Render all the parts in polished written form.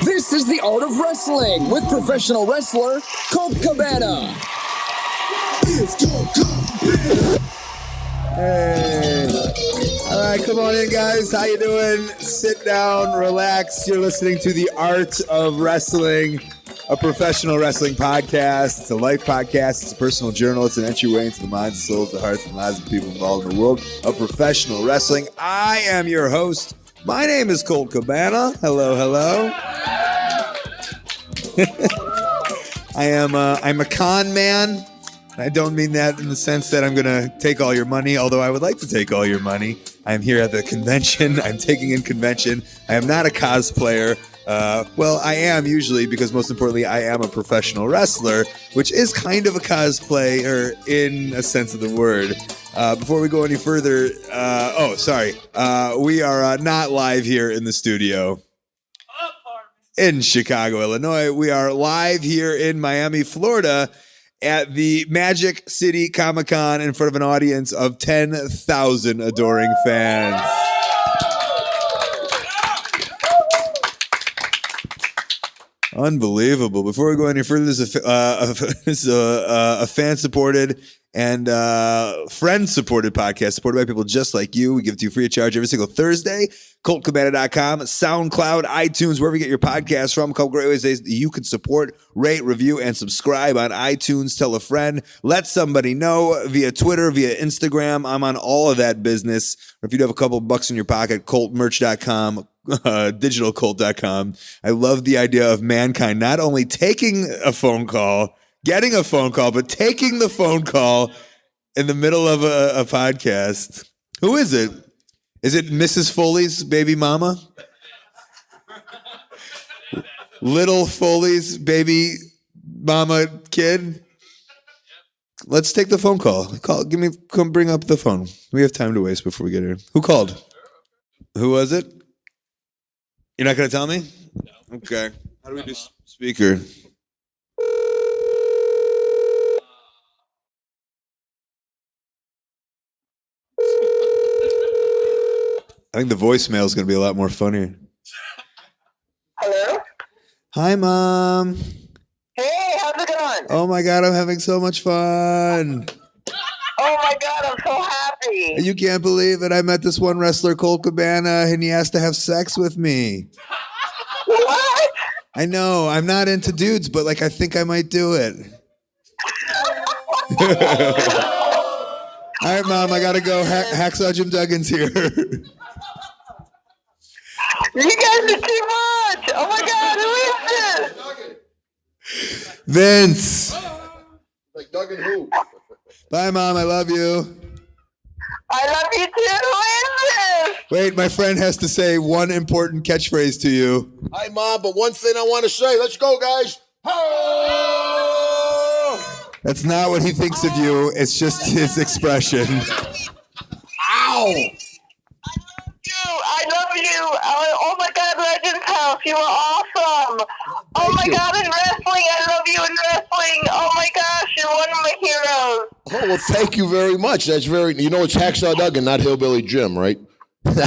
This is the Art of Wrestling with professional wrestler Colt Cabana. Hey. All right, come on in, guys. How you doing? Sit down, relax. You're listening to the Art of Wrestling, a professional wrestling podcast. It's a life podcast. It's a personal journal. It's an entryway into the minds and souls, the hearts and lives of people involved in the world of professional wrestling. I am your host. My name is Colt Cabana. Hello, hello. I'm a con man. I don't mean that in the sense that I'm going to take all your money, although I would like to take all your money. I'm here at the convention. I'm taking in convention. I am not a cosplayer. Well, I am usually, because most importantly, I am a professional wrestler, which is kind of a cosplayer in a sense of the word. Before we go any further, we are not live here in the studio in Chicago, Illinois. We are live here in Miami, Florida, at the Magic City Comic-Con in front of an audience of 10,000 adoring fans. Unbelievable. Before we go any further, this is a fan-supported and friend-supported podcast supported by people just like you. We give it to you free of charge every single Thursday. ColtCabana.com, SoundCloud, iTunes, wherever you get your podcasts from. A couple great ways that you can support, rate, review, and subscribe on iTunes. Tell a friend. Let somebody know via Twitter, via Instagram. I'm on all of that business. Or if you have a couple bucks in your pocket, ColtMerch.com. DigitalColt.com. I love the idea of Mankind not only taking a phone call, getting a phone call, but taking the phone call in the middle of a podcast. Who is it? Is it Mrs. Foley's baby mama? Little Foley's baby mama kid? Let's take the phone call. Come bring up the phone. We have time to waste before we get here. Who called? Who was it? You're not going to tell me? No. Okay. How do we do speaker? I think the voicemail is going to be a lot more funnier. Hello? Hi, Mom. Hey, how's it going? Oh, my God. I'm having so much fun. Oh, my God, I'm so happy. You can't believe it. I met this one wrestler, Colt Cabana, and he asked to have sex with me. What? I know. I'm not into dudes, but, I think I might do it. All right, Mom, I got to go. Hacksaw Jim Duggan's here. You guys are too much. Oh, my God, who is this? Vince. Like Duggan who? Bye, Mom. I love you. I love you too. Who is this? Wait, my friend has to say one important catchphrase to you. Hi, Mom, but one thing I want to say. Let's go, guys. That's not what he thinks of you. It's just his expression. Ow! I love you. Oh, my God, Legends House. You are awesome. Oh, my God, in wrestling. I love you in wrestling. Oh, my gosh, you're one of my heroes. Oh, well, thank you very much. That's very, it's Hacksaw Duggan, not Hillbilly Jim, right? No. You're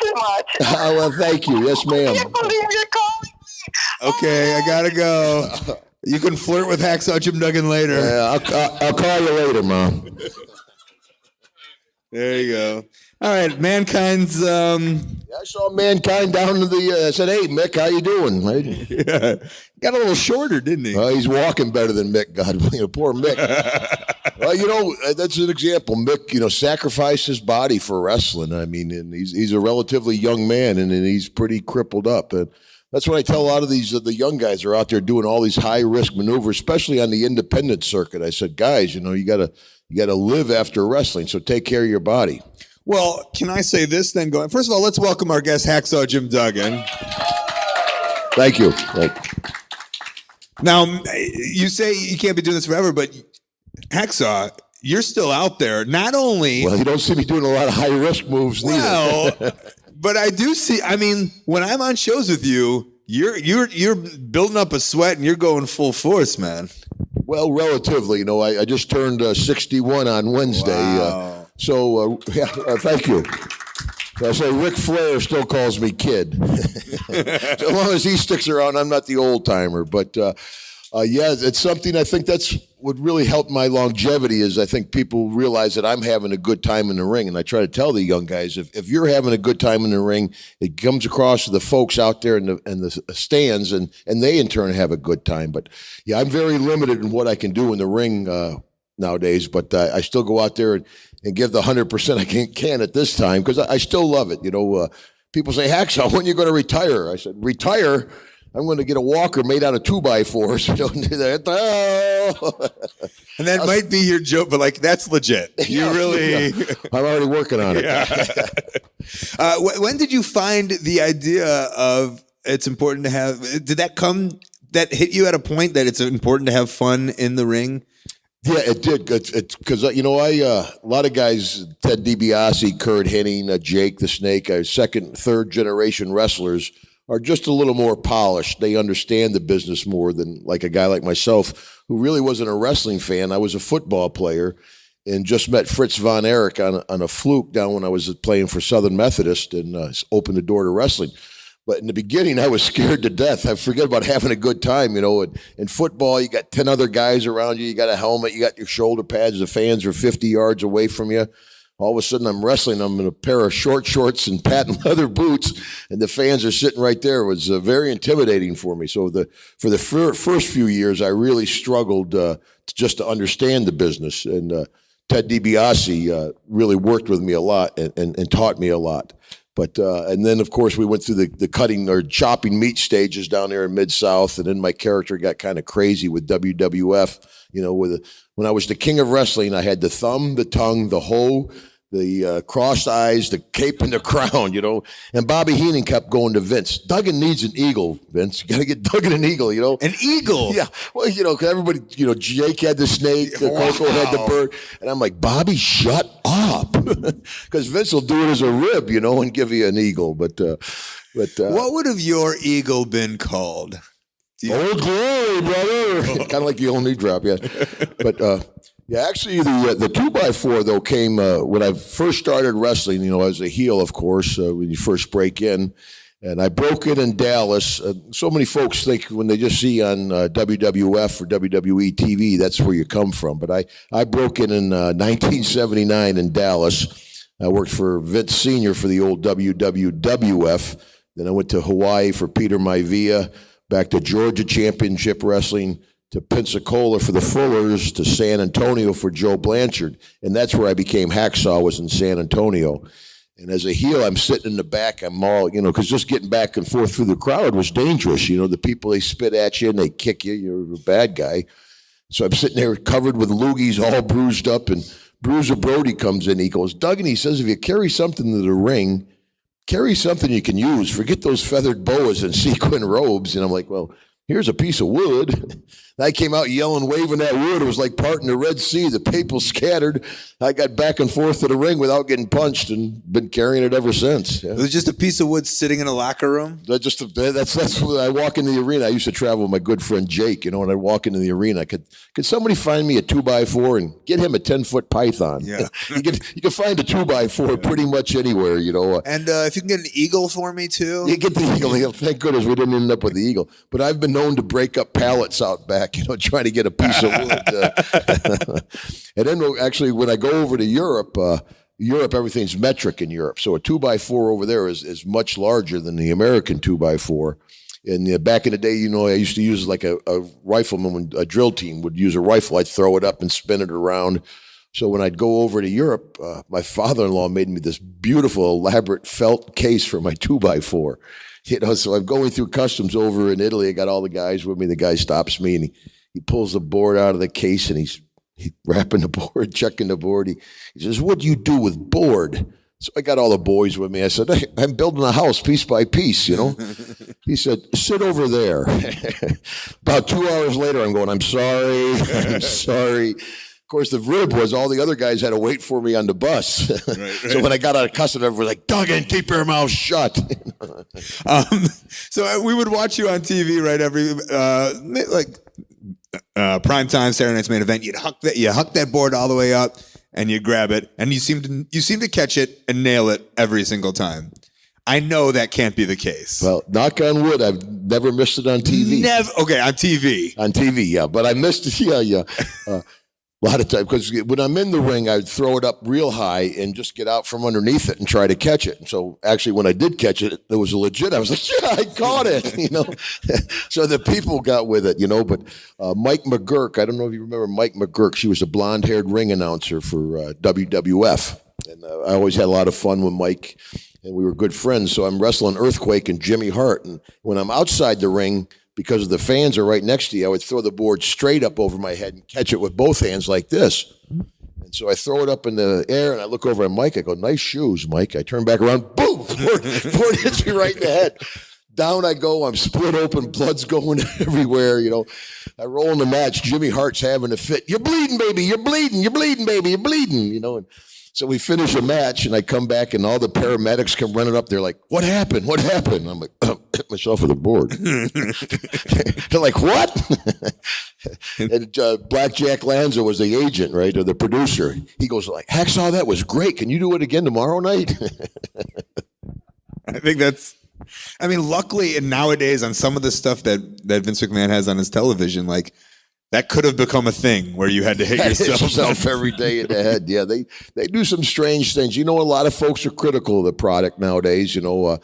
too much. Oh, well, thank you. Yes, ma'am. I can't believe you're calling me. Okay, I gotta go. You can flirt with Hacksaw Jim Duggan later. Yeah, I'll call you later, Mom. There you go. All right, Mankind's. Yeah, I saw Mankind down to the. I said, "Hey, Mick, how you doing?" Right? Yeah, got a little shorter, didn't he? He's walking better than Mick. God, poor Mick. That's an example. Mick, sacrificed his body for wrestling. I mean, and he's a relatively young man, and he's pretty crippled up. And that's what I tell a lot of these the young guys are out there doing all these high risk maneuvers, especially on the independent circuit. I said, guys, you gotta live after wrestling, so take care of your body. Well, can I say this then? First of all, let's welcome our guest, Hacksaw Jim Duggan. Thank you. Now, you say you can't be doing this forever, but Hacksaw, you're still out there. Not only... Well, you don't see me doing a lot of high-risk moves neither. Well, but I do see... I mean, when I'm on shows with you, you're building up a sweat and you're going full force, man. Well, relatively. I just turned 61 on Wednesday. Wow. Thank you. So I say Ric Flair still calls me kid. So long as he sticks around, I'm not the old timer. But yeah, it's something I think that's what really helped my longevity is I think people realize that I'm having a good time in the ring. And I try to tell the young guys, if you're having a good time in the ring, it comes across to the folks out there in the stands, and they in turn have a good time. But yeah, I'm very limited in what I can do in the ring nowadays, but I still go out there and give the 100% I can at this time because I still love it. You know, people say, Hacksaw, when are you going to retire? I said, retire? I'm going to get a walker made out of 2x4s. Don't do that. Oh. And that might be your joke, but like that's legit. You really. Yeah. I'm already working on it. Yeah. When did you find the idea of it's important to have? Did that hit you at a point that it's important to have fun in the ring? Yeah, it did. It's because you know a lot of guys, Ted DiBiase, Kurt Hennig, Jake the Snake, second, third generation wrestlers are just a little more polished. They understand the business more than like a guy like myself who really wasn't a wrestling fan. I was a football player and just met Fritz Von Erich on a fluke down when I was playing for Southern Methodist and opened the door to wrestling. But in the beginning, I was scared to death. I forget about having a good time, you know. In football, you got 10 other guys around you. You got a helmet. You got your shoulder pads. The fans are 50 yards away from you. All of a sudden, I'm wrestling. I'm in a pair of short shorts and patent leather boots, and the fans are sitting right there. It was very intimidating for me. So for the first few years, I really struggled just to understand the business. And Ted DiBiase really worked with me a lot and taught me a lot. But and then, of course, we went through the cutting or chopping meat stages down there in Mid-South, and then my character got kind of crazy with WWF. You know, when I was the king of wrestling, I had the thumb, the tongue, the hoe, the crossed eyes, the cape, and the crown, you know. And Bobby Heenan kept going to Vince. Duggan needs an eagle, Vince. You got to get Duggan an eagle, you know. An eagle? Yeah. Well, you know, because everybody, you know, Jake had the snake, Coco had the bird. And I'm like, Bobby, shut up. Because Vince will do it as a rib, you know, and give you an eagle. But what would have your eagle been called? Old Glory, brother. Kind of like the old knee drop, yeah. But yeah, actually, the 2x4 though came when I first started wrestling. You know, as a heel, of course, when you first break in, and I broke in Dallas. So many folks think when they just see on WWF or WWE TV, that's where you come from. But I broke in 1979 in Dallas. I worked for Vince Sr. for the old WWF. Then I went to Hawaii for Peter Maivia. Back to Georgia Championship Wrestling, to Pensacola for the Fullers, to San Antonio for Joe Blanchard. And that's where I became Hacksaw, was in San Antonio. And as a heel, I'm sitting in the back. I'm all, you know, because just getting back and forth through the crowd was dangerous. You know, the people, they spit at you and they kick you. You're a bad guy. So I'm sitting there covered with loogies, all bruised up. And Bruiser Brody comes in. He goes, Duggan, he says, if you carry something to the ring, carry something you can use. Forget those feathered boas and sequin robes. And I'm like, well, here's a piece of wood. And I came out yelling, waving that wood. It was like parting the Red Sea. The people scattered. I got back and forth to the ring without getting punched and been carrying it ever since. Yeah. It was just a piece of wood sitting in a locker room? That's when I walk into the arena. I used to travel with my good friend Jake, you know, and I'd walk into the arena. Could somebody find me a 2x4 and get him a 10-foot python? Yeah. you can find a 2x4 pretty much anywhere, you know. And if you can get an eagle for me too? You get the eagle. Thank goodness we didn't end up with the eagle. But I've been known to break up pallets out back, you know, trying to get a piece of wood. And then actually when I go over to Europe, everything's metric in Europe. So a 2x4 over there is much larger than the American 2x4. And back in the day, you know, I used to use like a rifleman, when a drill team would use a rifle, I'd throw it up and spin it around. So when I'd go over to Europe, my father-in-law made me this beautiful, elaborate felt case for my 2x4. You know, so I'm going through customs over in Italy. I got all the guys with me. The guy stops me and he pulls the board out of the case and he's wrapping the board, checking the board. He says, what do you do with board? So I got all the boys with me. I said, hey, I'm building a house piece by piece, you know. He said, sit over there. About 2 hours later, I'm going, I'm sorry. Of course, the rib was all the other guys had to wait for me on the bus. Right. So when I got out of customs, everyone was like, Duggan, keep your mouth shut. So we would watch you on TV, right? Every prime time Saturday night's main event. You huck that board all the way up, and you grab it, and you seem to catch it and nail it every single time. I know that can't be the case. Well, knock on wood, I've never missed it on TV. Never. Okay, on TV. On TV, yeah. But I missed it, yeah. A lot of times, because when I'm in the ring, I'd throw it up real high and just get out from underneath it and try to catch it. And so actually, when I did catch it, it was legit. I was like, yeah, I caught it, you know. So the people got with it, you know. But Mike Mcguirk, I don't know if you remember Mike Mcguirk. She was a blonde-haired ring announcer for WWF. And I always had a lot of fun with Mike, and we were good friends. So I'm wrestling Earthquake and Jimmy Hart. And when I'm outside the ring, because the fans are right next to you, I would throw the board straight up over my head and catch it with both hands like this. And so I throw it up in the air, and I look over at Mike. I go, nice shoes, Mike. I turn back around, boom, board hits me right in the head. Down I go. I'm split open. Blood's going everywhere, you know. I roll in the match. Jimmy Hart's having a fit. You're bleeding, baby. You're bleeding. You're bleeding, baby. You're bleeding, you know. And so we finish a match, and I come back, and all the paramedics come running up. They're like, what happened? What happened? I'm like, hit myself with a board. They're like, what? And Blackjack Lanza was the agent, right, or the producer. He goes like, Hacksaw, that was great. Can you do it again tomorrow night? I think luckily, and nowadays on some of the stuff that Vince McMahon has on his television, like, that could have become a thing where you had to hit yourself every day in the head. Yeah, they do some strange things. You know, a lot of folks are critical of the product nowadays. You know,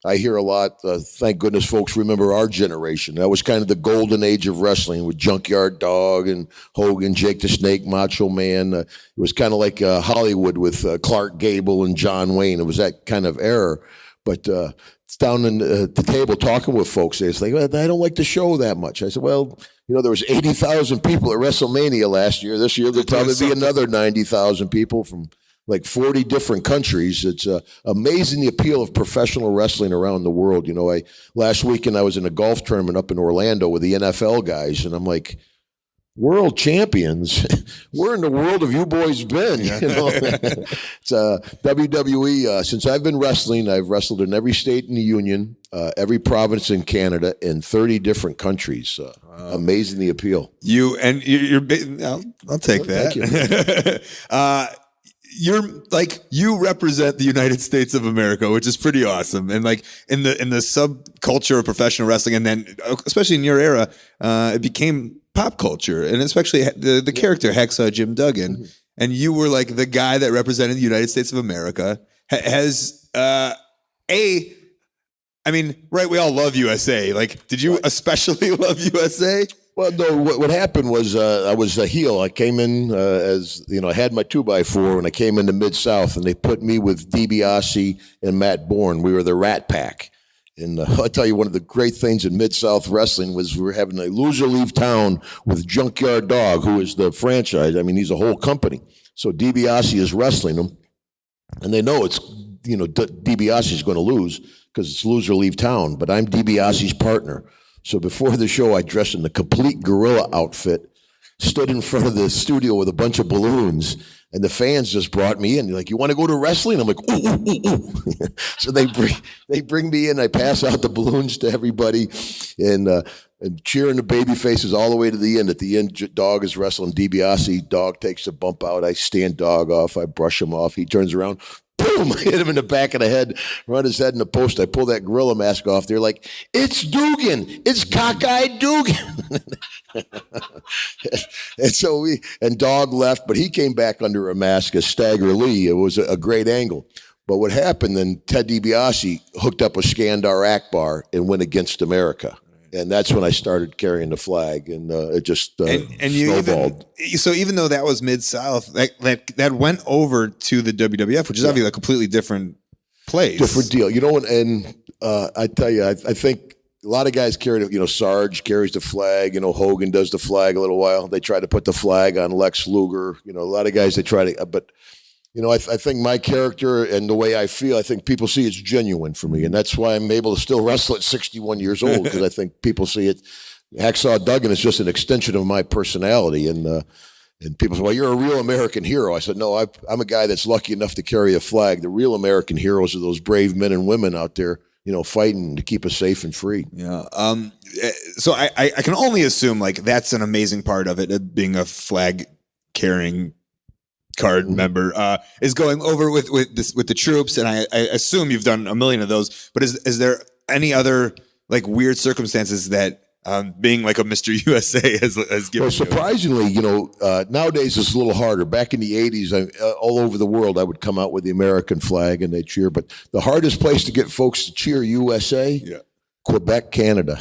I hear a lot. Thank goodness folks remember our generation. That was kind of the golden age of wrestling with Junkyard Dog and Hogan, Jake the Snake, Macho Man. It was kind of like Hollywood with Clark Gable and John Wayne. It was that kind of era. But it's down in the table talking with folks. They're like, well, I don't like the show that much. I said, well, you know, there was 80,000 people at WrestleMania last year. This year, there'll probably be another 90,000 people from like 40 different countries. It's amazing the appeal of professional wrestling around the world. You know, last weekend I was in a golf tournament up in Orlando with the NFL guys, and I'm like, world champions? Where in the world have you boys been? You know, it's WWE. Since I've been wrestling, I've wrestled in every state in the union, every province in Canada, in 30 different countries. Amazing the appeal. You're big. I'll take that. Thank you. You represent the United States of America, which is pretty awesome. And like in the subculture of professional wrestling, and then especially in your era, it became pop culture, and especially the character Hacksaw Jim Duggan. Mm-hmm. And you were like the guy that represented the United States of America. We all love USA. Like, did you especially love USA? Well, no, what happened was I was a heel. I came in as, you know, I had my 2x4 when I came into Mid-South, and they put me with DiBiase and Matt Bourne. We were the Rat Pack. And I'll tell you, one of the great things in Mid-South Wrestling was we were having a loser leave town with Junkyard Dog, who is the franchise. I mean, he's a whole company. So DiBiase is wrestling him, and they know it's, you know, DiBiase is going to lose because it's loser leave town, but I'm DiBiase's partner. So before the show, I dressed in the complete gorilla outfit, stood in front of the studio with a bunch of balloons, and the fans just brought me in. They're like, you want to go to wrestling? I'm like, ooh, ooh, ooh, ooh. So they bring me in. I pass out the balloons to everybody, and cheering the baby faces all the way to the end. At the end, Dog is wrestling DiBiase. Dog takes a bump out. I stand Dog off. I brush him off. He turns around. Boom! I hit him in the back of the head, run his head in the post. I pull that gorilla mask off. They're like, it's Dugan. It's cockeyed Dugan. And Dog left, but he came back under a mask as Stagger Lee. It was a great angle. But what happened then, Ted DiBiase hooked up with Skandar Akbar and went against America. And that's when I started carrying the flag, and it just snowballed. Even though that was Mid-South, that went over to the WWF, which is obviously a completely different place. Different deal. You know, and I tell you, I think a lot of guys carry, you know, Sarge carries the flag. You know, Hogan does the flag a little while. They try to put the flag on Lex Luger. You know, a lot of guys, they try to, but you know, I think my character and the way I feel, I think people see it's genuine for me. And that's why I'm able to still wrestle at 61 years old, because I think people see it. Hacksaw Duggan is just an extension of my personality. And people say, well, you're a real American hero. I said, no, I'm a guy that's lucky enough to carry a flag. The real American heroes are those brave men and women out there, you know, fighting to keep us safe and free. Yeah. So I can only assume, like, that's an amazing part of it, being a flag carrying mid-card member, is going over with the troops, and I assume you've done a million of those. But is there any other like weird circumstances that being like a Mr. USA has given? Well, surprisingly, nowadays it's a little harder. Back in the 80s, all over the world, I would come out with the American flag and they cheer. But the hardest place to get folks to cheer USA, Quebec, Canada.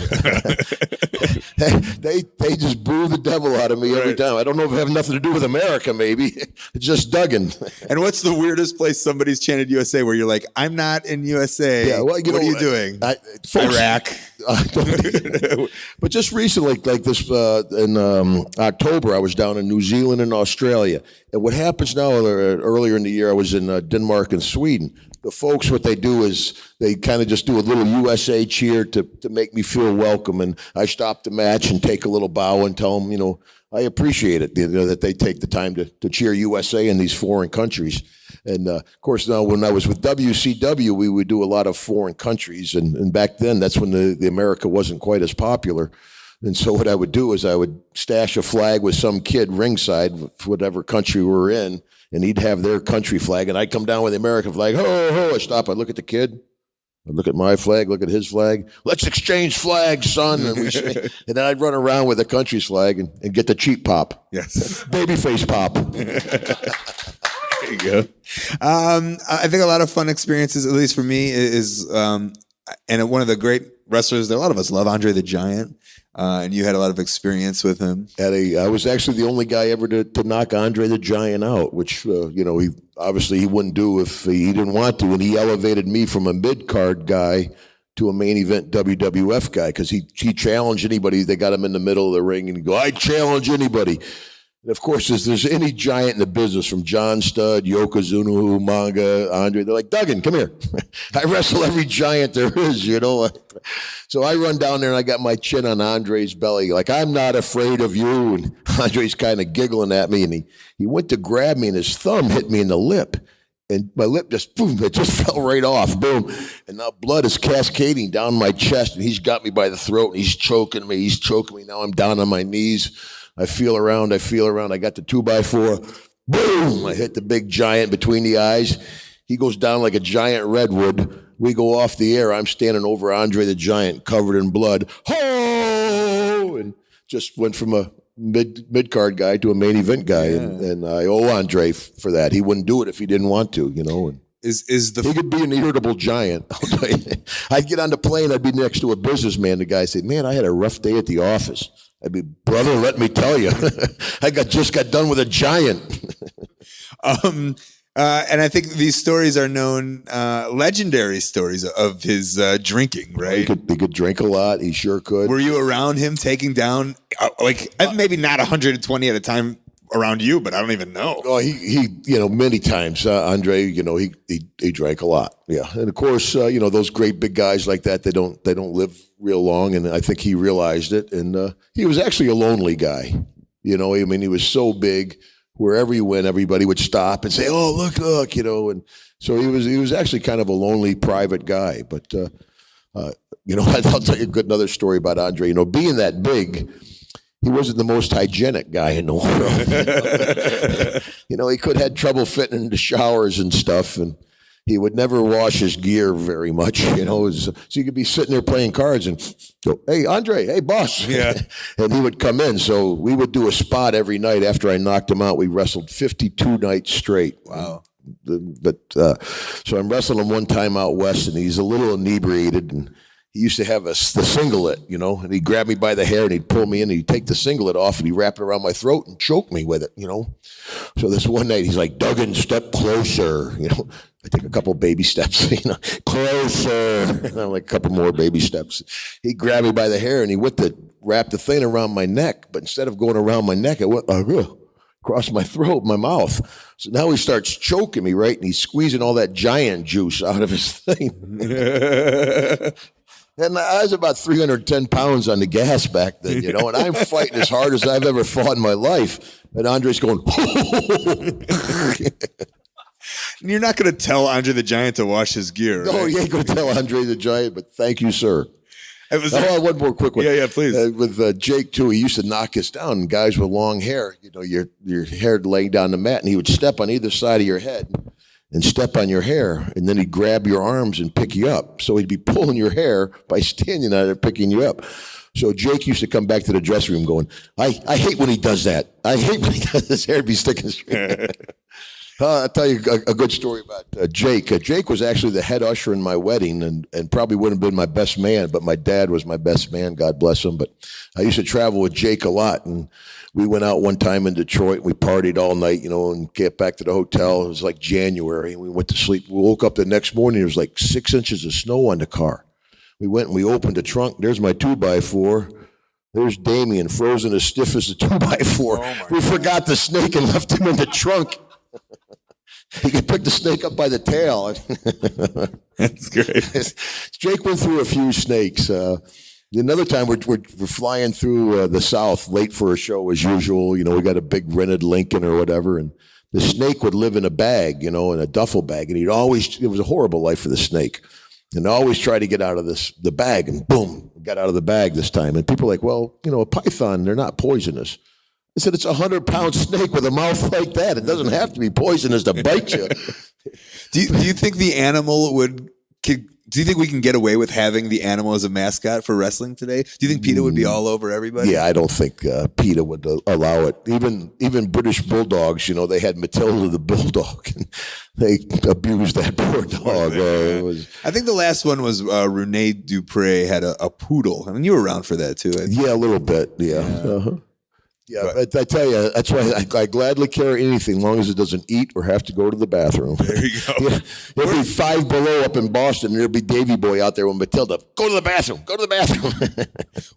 they just boo the devil out of me every time. I don't know if it has nothing to do with America, maybe. It's just Duggan. And what's the weirdest place somebody's chanted USA where you're like, I'm not in USA? Yeah, well, what are you doing? Folks, Iraq. But just recently, like this in October, I was down in New Zealand and Australia. And what happens now, earlier in the year, I was in Denmark and Sweden. The folks, what they do is they kind of just do a little USA cheer to make me feel welcome. And I stop the match and take a little bow and tell them, I appreciate it, that they take the time to cheer USA in these foreign countries. And, of course, now when I was with WCW, we would do a lot of foreign countries. And back then, that's when the America wasn't quite as popular. And so what I would do is I would stash a flag with some kid ringside, whatever country we're in, and he'd have their country flag, and I'd come down with the American flag. Ho, ho, I stop. I'd look at the kid. I'd look at my flag, look at his flag. Let's exchange flags, son. And then I'd run around with the country's flag and get the cheap pop. Yes. Babyface pop. There you go. I think a lot of fun experiences, at least for me, is and one of the great wrestlers that a lot of us love, Andre the Giant. And you had a lot of experience with him. I was actually the only guy ever to knock Andre the Giant out, which, he wouldn't do if he didn't want to. And he elevated me from a mid-card guy to a main event WWF guy because he challenged anybody. They got him in the middle of the ring and he'd go, I challenge anybody. And of course, if there's any giant in the business, from John Studd, Yokozuna, Manga, Andre, they're like, Duggan, come here. I wrestle every giant there is, So I run down there and I got my chin on Andre's belly, like, I'm not afraid of you. And Andre's kind of giggling at me, and he went to grab me, and his thumb hit me in the lip. And my lip just, boom, it just fell right off, boom. And now blood is cascading down my chest, and he's got me by the throat, and he's choking me. Now I'm down on my knees. I feel around. I got the 2x4. Boom! I hit the big giant between the eyes. He goes down like a giant redwood. We go off the air. I'm standing over Andre the Giant, covered in blood. Ho! And just went from a mid-card guy to a main event guy. Yeah. And I owe Andre for that. He wouldn't do it if he didn't want to, And he could be an irritable giant. I'll tell you. I'd get on the plane. I'd be next to a businessman. The guy said, man, I had a rough day at the office. I'd be, brother, let me tell you, I just got done with a giant. And I think these stories are known, legendary stories of his drinking, right? He could drink a lot. He sure could. Were you around him taking down, maybe not 120 at a time around you, but I don't even know. Oh, he many times, Andre, he drank a lot. Yeah. And of course, those great big guys like that, they don't live real long. And I think he realized it. And he was actually a lonely guy. He was so big. Wherever he went, everybody would stop and say, oh, look, And so he was actually kind of a lonely, private guy. But, I'll tell you another story about Andre. Being that big, he wasn't the most hygienic guy in the world. He could have had trouble fitting into showers and stuff, and he would never wash his gear very much, so you could be sitting there playing cards and go, hey, Andre, hey, boss. Yeah. And he would come in. So we would do a spot every night after I knocked him out. We wrestled 52 nights straight. Wow. So I'm wrestling him one time out west, and he's a little inebriated, and he used to have the singlet, and he'd grab me by the hair and he'd pull me in and he'd take the singlet off and he'd wrap it around my throat and choke me with it, So this one night he's like, Duggan, step closer, I take a couple baby steps, closer. And I'm like, a couple more baby steps. He grabbed me by the hair and he wrapped the thing around my neck, but instead of going around my neck, it went across my throat, my mouth. So now he starts choking me, right? And he's squeezing all that giant juice out of his thing. And I was about 310 pounds on the gas back then, and I'm fighting as hard as I've ever fought in my life. And Andre's going, You're not going to tell Andre the Giant to wash his gear, right? No, you ain't going to tell Andre the Giant, but thank you, sir. One more quick one. Yeah, please. With Jake too, he used to knock us down. And guys with long hair, your hair laying down the mat, and he would step on either side of your head and step on your hair, and then he'd grab your arms and pick you up. So he'd be pulling your hair by standing on it, picking you up. So Jake used to come back to the dressing room going, I hate when he does that. I hate when he does his hair be sticking straight. I'll tell you a good story about Jake. Jake was actually the head usher in my wedding and probably wouldn't have been my best man, but my dad was my best man, God bless him. But I used to travel with Jake a lot, and we went out one time in Detroit. We partied all night, and get back to the hotel. It was like January, and we went to sleep. We woke up the next morning. There was like 6 inches of snow on the car. We went and we opened the trunk. There's my 2x4. There's Damien, frozen as stiff as a 2x4. We forgot the snake and left him in the trunk. He could pick the snake up by the tail. That's great. Jake went through a few snakes. Another time we're flying through the South late for a show as usual. We got a big rented Lincoln or whatever, and the snake would live in a bag, in a duffel bag, and it was a horrible life for the snake. And I always try to get out of the bag, and boom, got out of the bag this time. And people are like, well, a python, they're not poisonous. I said, it's a 100-pound snake with a mouth like that. It doesn't have to be poisonous to bite you. Do you think the animal do you think we can get away with having the animal as a mascot for wrestling today? Do you think PETA would be all over everybody? Yeah, I don't think PETA would allow it. Even British bulldogs, they had Matilda the bulldog, and they abused that poor dog. I think the last one was Rene Dupree had a poodle. I mean, you were around for that too. Yeah, a little bit. Yeah. Uh-huh. Yeah, but I tell you, that's why I gladly carry anything, as long as it doesn't eat or have to go to the bathroom. There you go. Yeah, there'll be Five Below up in Boston, and there'll be Davy Boy out there with Matilda. Go to the bathroom. Go to the bathroom.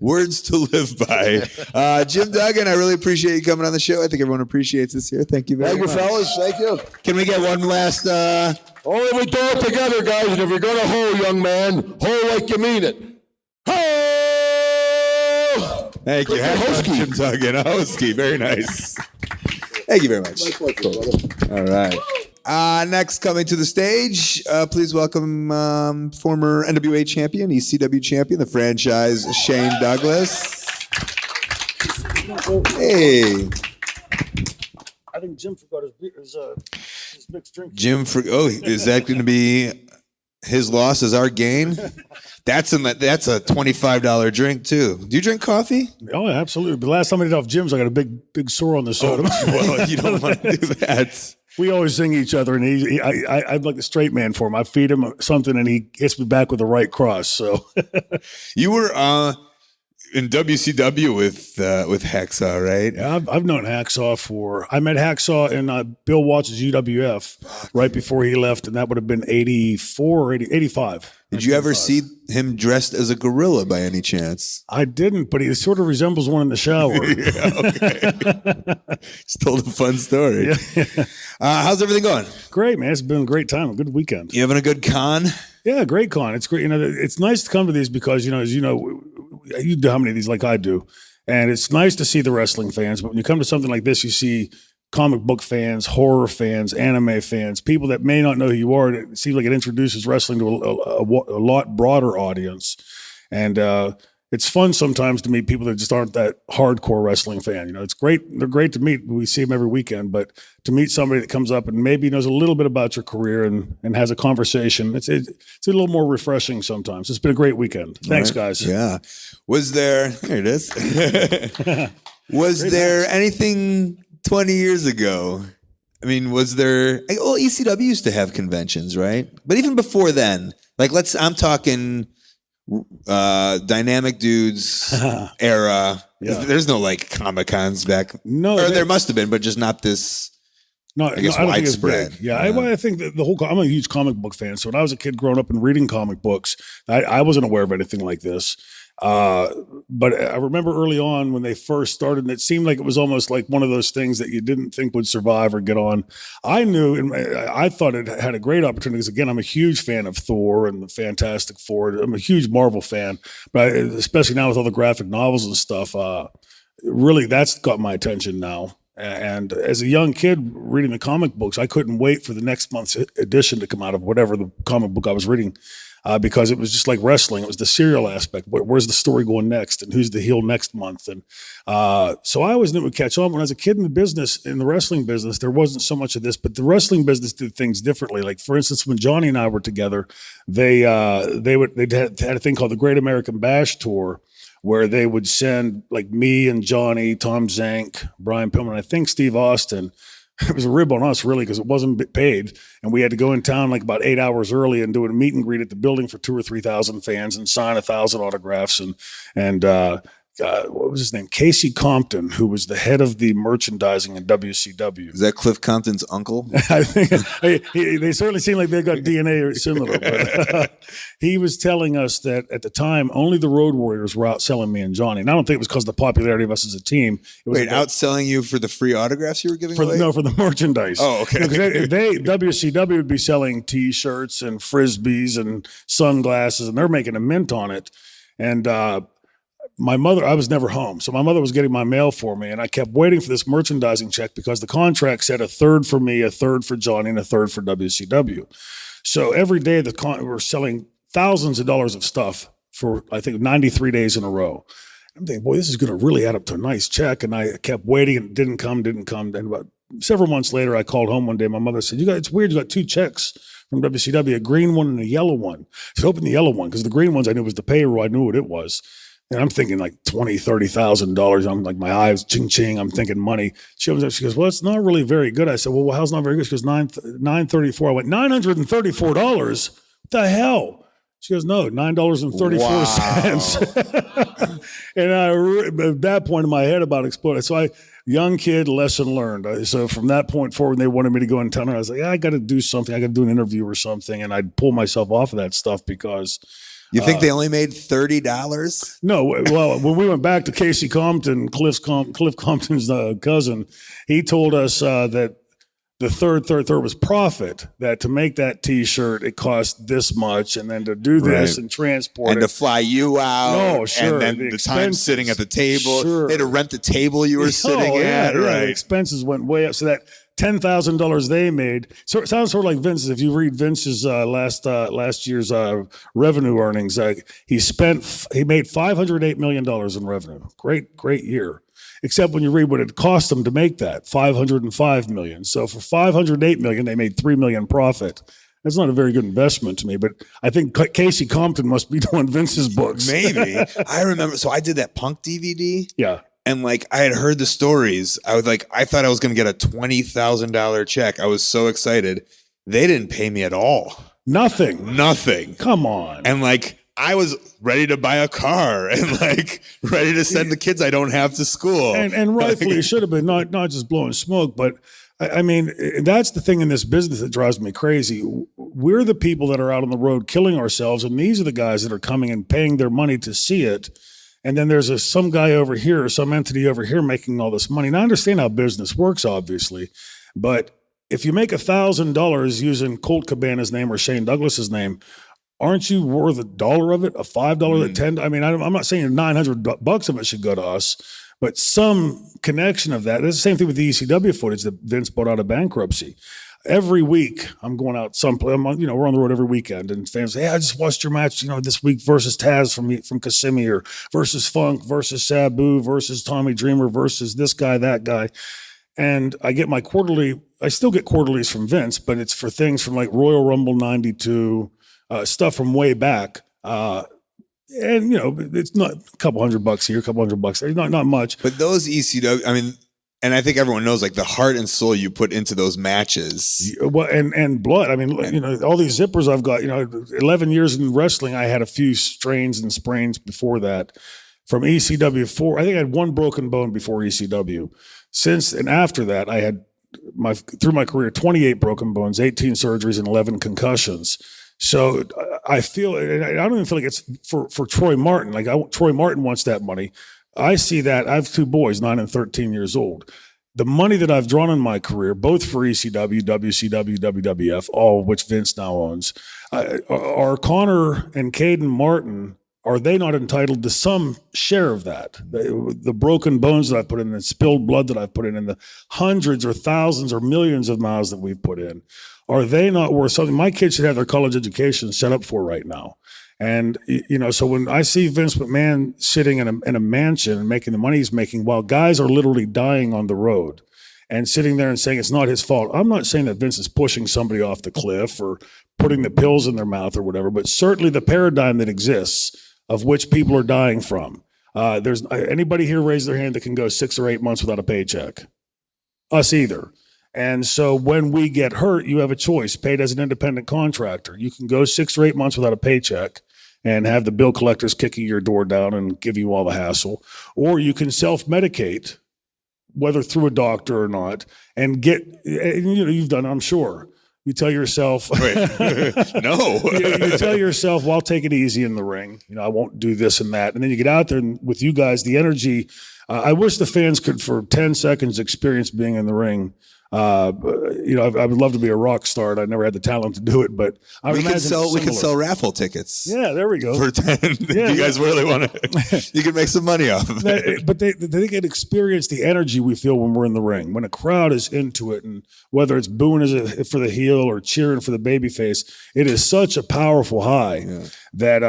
Words to live by. Jim Duggan, I really appreciate you coming on the show. I think everyone appreciates this here. Thank you very much. Thank you, fellas. Thank you. Can we get one last? Only if we do it together, guys. And if you're going to hoe, young man, hoe like you mean it. Ho! Thank you. Hacksaw Jim Duggan. Hosky. Very nice. Thank you very much. My pleasure, brother. All right. Next, coming to the stage, please welcome former NWA champion, ECW champion, the franchise, Shane Douglas. Hey. I think Jim forgot his mixed drink. Is that going to be his loss is our gain? That's a $25 drink too. Do you drink coffee? Oh, absolutely. The last time I did off Jim's, I got a big sore on the soda. Well, you don't want to do that. We always sing each other, and I'm like the straight man for him. I feed him something, and he hits me back with the right cross. So you were in WCW with Hacksaw, right? Yeah, I've known Hacksaw I met Hacksaw in Bill Watts' UWF right before he left, and that would have been 84 or 85. Did you ever see him dressed as a gorilla by any chance? I didn't, but he sort of resembles one in the shower. Yeah, okay. Just told a fun story. Yeah. How's everything going? Great, man. It's been a great time, a good weekend. You having a good con? Yeah, great con. It's great. It's nice to come to these because, as you know, you do how many of these like I do. And it's nice to see the wrestling fans. But when you come to something like this, you see comic book fans, horror fans, anime fans, people that may not know who you are. It seems like it introduces wrestling to a lot broader audience. And it's fun sometimes to meet people that just aren't that hardcore wrestling fan. It's great. They're great to meet. We see them every weekend. But to meet somebody that comes up and maybe knows a little bit about your career and has a conversation, it's a little more refreshing sometimes. It's been a great weekend. Thanks, guys. Yeah. Here it is. Was there anything 20 years ago? I mean, was there? Well, ECW used to have conventions, right? But even before then, I'm talking Dynamic Dudes era. Yeah. There's no Comic-Cons back. No, there must have been, but just not this. I guess widespread. Yeah, I think that I'm a huge comic book fan. So when I was a kid growing up and reading comic books, I wasn't aware of anything like this. But I remember early on when they first started, and it seemed like it was almost like one of those things that you didn't think would survive or get on. I knew, and I thought it had a great opportunity because, again, I'm a huge fan of Thor and the Fantastic Four. I'm a huge Marvel fan, but especially now with all the graphic novels and stuff, really that's got my attention now. And as a young kid reading the comic books, I couldn't wait for the next month's edition to come out of whatever the comic book I was reading. because it was just like wrestling. It was the serial aspect. Where's the story going next, and who's the heel next month? And so I always knew it would catch on. When I was a kid in the wrestling business, there wasn't so much of this, but the wrestling business did things differently. Like, for instance, when Johnny and I were together, they had a thing called the Great American Bash Tour, where they would send like me and Johnny, Tom Zank, Brian Pillman, I think Steve Austin. It was a rib on us, really, because it wasn't paid, and we had to go in town like about 8 hours early and do a meet and greet at the building for 2,000 or 3,000 fans and sign 1,000 autographs. And what was his name? Casey Compton, who was the head of the merchandising in WCW. Is that Cliff Compton's uncle? I think they certainly seem like they got DNA or similar. But he was telling us that at the time, only the Road Warriors were outselling me and Johnny. And I don't think it was because of the popularity of us as a team. It was outselling you for the free autographs you were giving away? No, for the merchandise. Oh, okay. WCW would be selling T-shirts and Frisbees and sunglasses, and they're making a mint on it. And my mother, I was never home. So my mother was getting my mail for me, and I kept waiting for this merchandising check because the contract said a third for me, a third for Johnny, and a third for WCW. So every day we're selling thousands of dollars of stuff for, I think, 93 days in a row. I'm thinking, boy, this is going to really add up to a nice check. And I kept waiting, and it didn't come. And about several months later, I called home one day. My mother said, it's weird. You got 2 checks from WCW, a green one and a yellow one. So open the yellow one, because the green ones I knew was the payroll. I knew what it was. And I'm thinking like $20,000, $30,000. I'm like, my eyes ching ching. I'm thinking money. She opens up. She goes, well, it's not really very good. I said, well, how's not very good? She goes, $934. I went, $934. What the hell? She goes, no, $9.34. And at that point in my head about exploded. So young kid, lesson learned. So from that point forward, they wanted me to go and tell her, I was like, I got to do something. I got to do an interview or something. And I'd pull myself off of that stuff because. You think they only made $30? No. Well, when we went back to Casey Compton, Cliff Compton's cousin, he told us that the third was profit, that to make that T-shirt, it cost this much, and then to do this and transport and it. to fly you out. Oh, sure. And then the time sitting at the table. Sure. They had to rent the table you were sitting at. Yeah, right. the expenses went way up. So that $10,000 they made. So it sounds sort of like Vince's. If you read Vince's last year's revenue earnings, he made $508 million in revenue. Great year. Except when you read what it cost them to make that, $505 million. So for $508 million, they made $3 million profit. That's not a very good investment to me, but I think Casey Compton must be doing Vince's books. Maybe. I remember. So I did that Punk DVD. Yeah. And like I had heard the stories. I thought I was going to get a $20,000 check. I was so excited. They didn't pay me at all. Nothing. Come on. And like I was ready to buy a car and like ready to send the kids I don't have to school. And rightfully it should have been not just blowing smoke, but I mean, that's the thing in this business that drives me crazy. We're the people that are out on the road killing ourselves, and these are the guys that are coming and paying their money to see it. And then there's some guy over here, some entity over here making all this money. And I understand how business works, obviously, but if you make $1,000 using Colt Cabana's name or Shane Douglas's name, aren't you worth $1 of it, a $5, a $10? I mean, I'm not saying $900 of it should go to us, but some connection of that. It's the same thing with the ECW footage that Vince bought out of bankruptcy. Every week, I'm going out someplace. We're on the road every weekend, and fans say, "Hey, I just watched your match, this week versus Taz from Kissimmee, or versus Funk, versus Sabu, versus Tommy Dreamer, versus this guy, that guy." And I get my quarterly. I still get quarterlies from Vince, but it's for things from like Royal Rumble '92. Stuff from way back, and it's not a couple $100 here, a couple $100 there, not much. But those ECW, I mean, and I think everyone knows like the heart and soul you put into those matches. Well, and blood. I mean, all these zippers I've got. 11 years in wrestling, I had a few strains and sprains before that. From ECW 4, I think I had one broken bone before ECW. Since and after that, I had through my career 28 broken bones, 18 surgeries, and 11 concussions. So I feel, and I don't even feel like it's for Troy Martin. Like Troy Martin wants that money. I see that. I have 2 boys, 9 and 13 years old. The money that I've drawn in my career, both for ECW, WCW, WWF, all of which Vince now owns, are Connor and Caden Martin, are they not entitled to some share of that? The broken bones that I put in, the spilled blood that I've put in, and the hundreds or thousands or millions of miles that we've put in. are they not worth something my kids should have their college education set up for right now? And, so when I see Vince McMahon sitting in a mansion and making the money he's making while guys are literally dying on the road and sitting there and saying it's not his fault. I'm not saying that Vince is pushing somebody off the cliff or putting the pills in their mouth or whatever, but certainly the paradigm that exists of which people are dying from. There's anybody here raise their hand that can go 6 or 8 months without a paycheck? Us either. And so when we get hurt, you have a choice. Paid as an independent contractor. You can go 6 or 8 months without a paycheck and have the bill collectors kicking your door down and give you all the hassle. Or you can self-medicate, whether through a doctor or not, and get, you've done it, I'm sure. You tell yourself, no. you tell yourself, well, I'll take it easy in the ring. I won't do this and that. And then you get out there and with you guys, the energy, I wish the fans could, for 10 seconds, experience being in the ring. I would love to be a rock star. And I never had the talent to do it, but we could sell raffle tickets. Yeah, there we go. For 10, if you guys really want to, you can make some money off of it. But they can experience the energy we feel when we're in the ring, when a crowd is into it, and whether it's booing for the heel or cheering for the babyface, it is such a powerful high that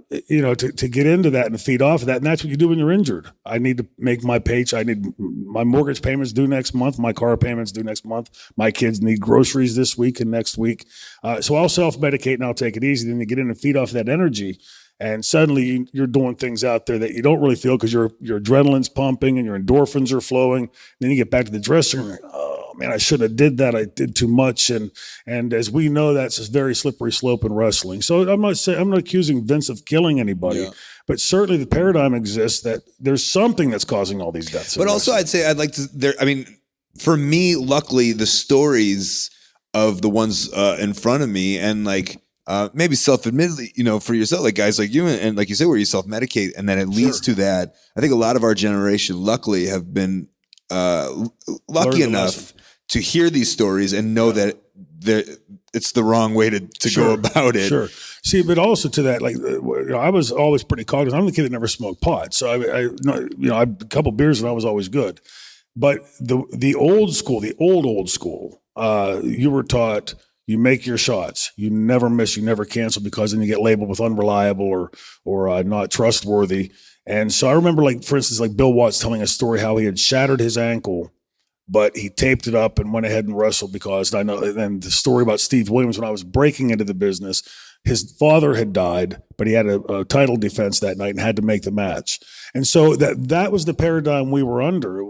to get into that and feed off of that, and that's what you do when you're injured. I need to make my paycheck. I need my mortgage payments due next month, my car payments due next month. My kids need groceries this week and next week. So I'll self-medicate and I'll take it easy. Then you get in and feed off that energy. And suddenly you're doing things out there that you don't really feel because your adrenaline's pumping and your endorphins are flowing. Then you get back to the dressing room. Oh man, I should have did that. I did too much. And as we know, that's a very slippery slope in wrestling. So I'm not accusing Vince of killing anybody, but certainly the paradigm exists that there's something that's causing all these deaths. But also I'd say for me, luckily, the stories of the ones in front of me and maybe self-admittedly, for yourself, like guys like you and like you said, where you self-medicate and then it leads to that. I think a lot of our generation, luckily, have been lucky enough to hear these stories and know that it's the wrong way to go about it. Sure. See, but also to that, I was always pretty cognizant. I'm the kid that never smoked pot. So I a couple beers and I was always good. But the old school, the old school, you were taught you make your shots, you never miss, you never cancel, because then you get labeled with unreliable or not trustworthy. And so I remember, for instance, Bill Watts telling a story how he had shattered his ankle, but he taped it up and went ahead and wrestled because I know. And the story about Steve Williams, when I was breaking into the business, his father had died, but he had a title defense that night and had to make the match. And so that was the paradigm we were under.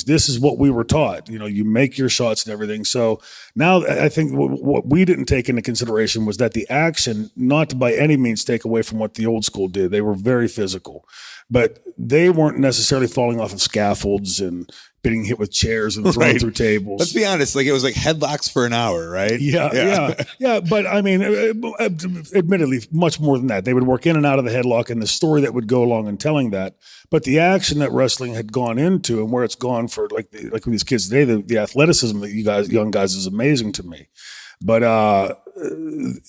This is what we were taught. You make your shots and everything. So now I think what we didn't take into consideration was that the action, not to by any means take away from what the old school did. They were very physical, but they weren't necessarily falling off of scaffolds and getting hit with chairs and thrown through tables. Let's be honest, it was headlocks for an hour, right? Yeah. But I mean, admittedly, much more than that. They would work in and out of the headlock and the story that would go along in telling that. But the action that wrestling had gone into and where it's gone for like with these kids today, the athleticism that you guys, young guys, is amazing to me. But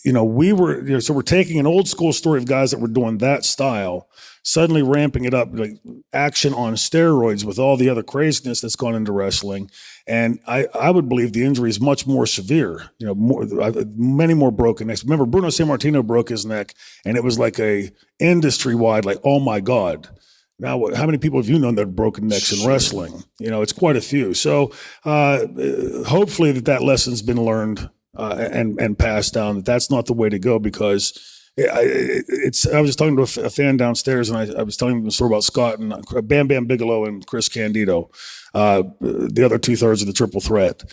we were so we're taking an old school story of guys that were doing that style, suddenly ramping it up, action on steroids with all the other craziness that's gone into wrestling. And I would believe the injury is much more severe, many more broken necks. Remember, Bruno Sammartino broke his neck and it was like a industry-wide, oh my God. Now, how many people have you known that have broken necks in wrestling? It's quite a few. So hopefully that lesson's been learned and passed down, that's not the way to go, because I was just talking to a fan downstairs, and I was telling them the story about Scott and Bam Bam Bigelow and Chris Candido, the other 2/3 of the Triple Threat.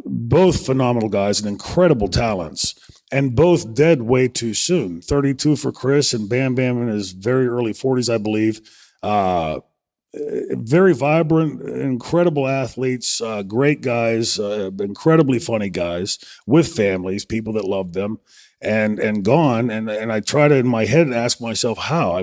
Both phenomenal guys and incredible talents, and both dead way too soon. 32 for Chris, and Bam Bam in his very early 40s, I believe. Very vibrant, incredible athletes, great guys, incredibly funny guys with families, people that love them, and gone. And I try to in my head ask myself how.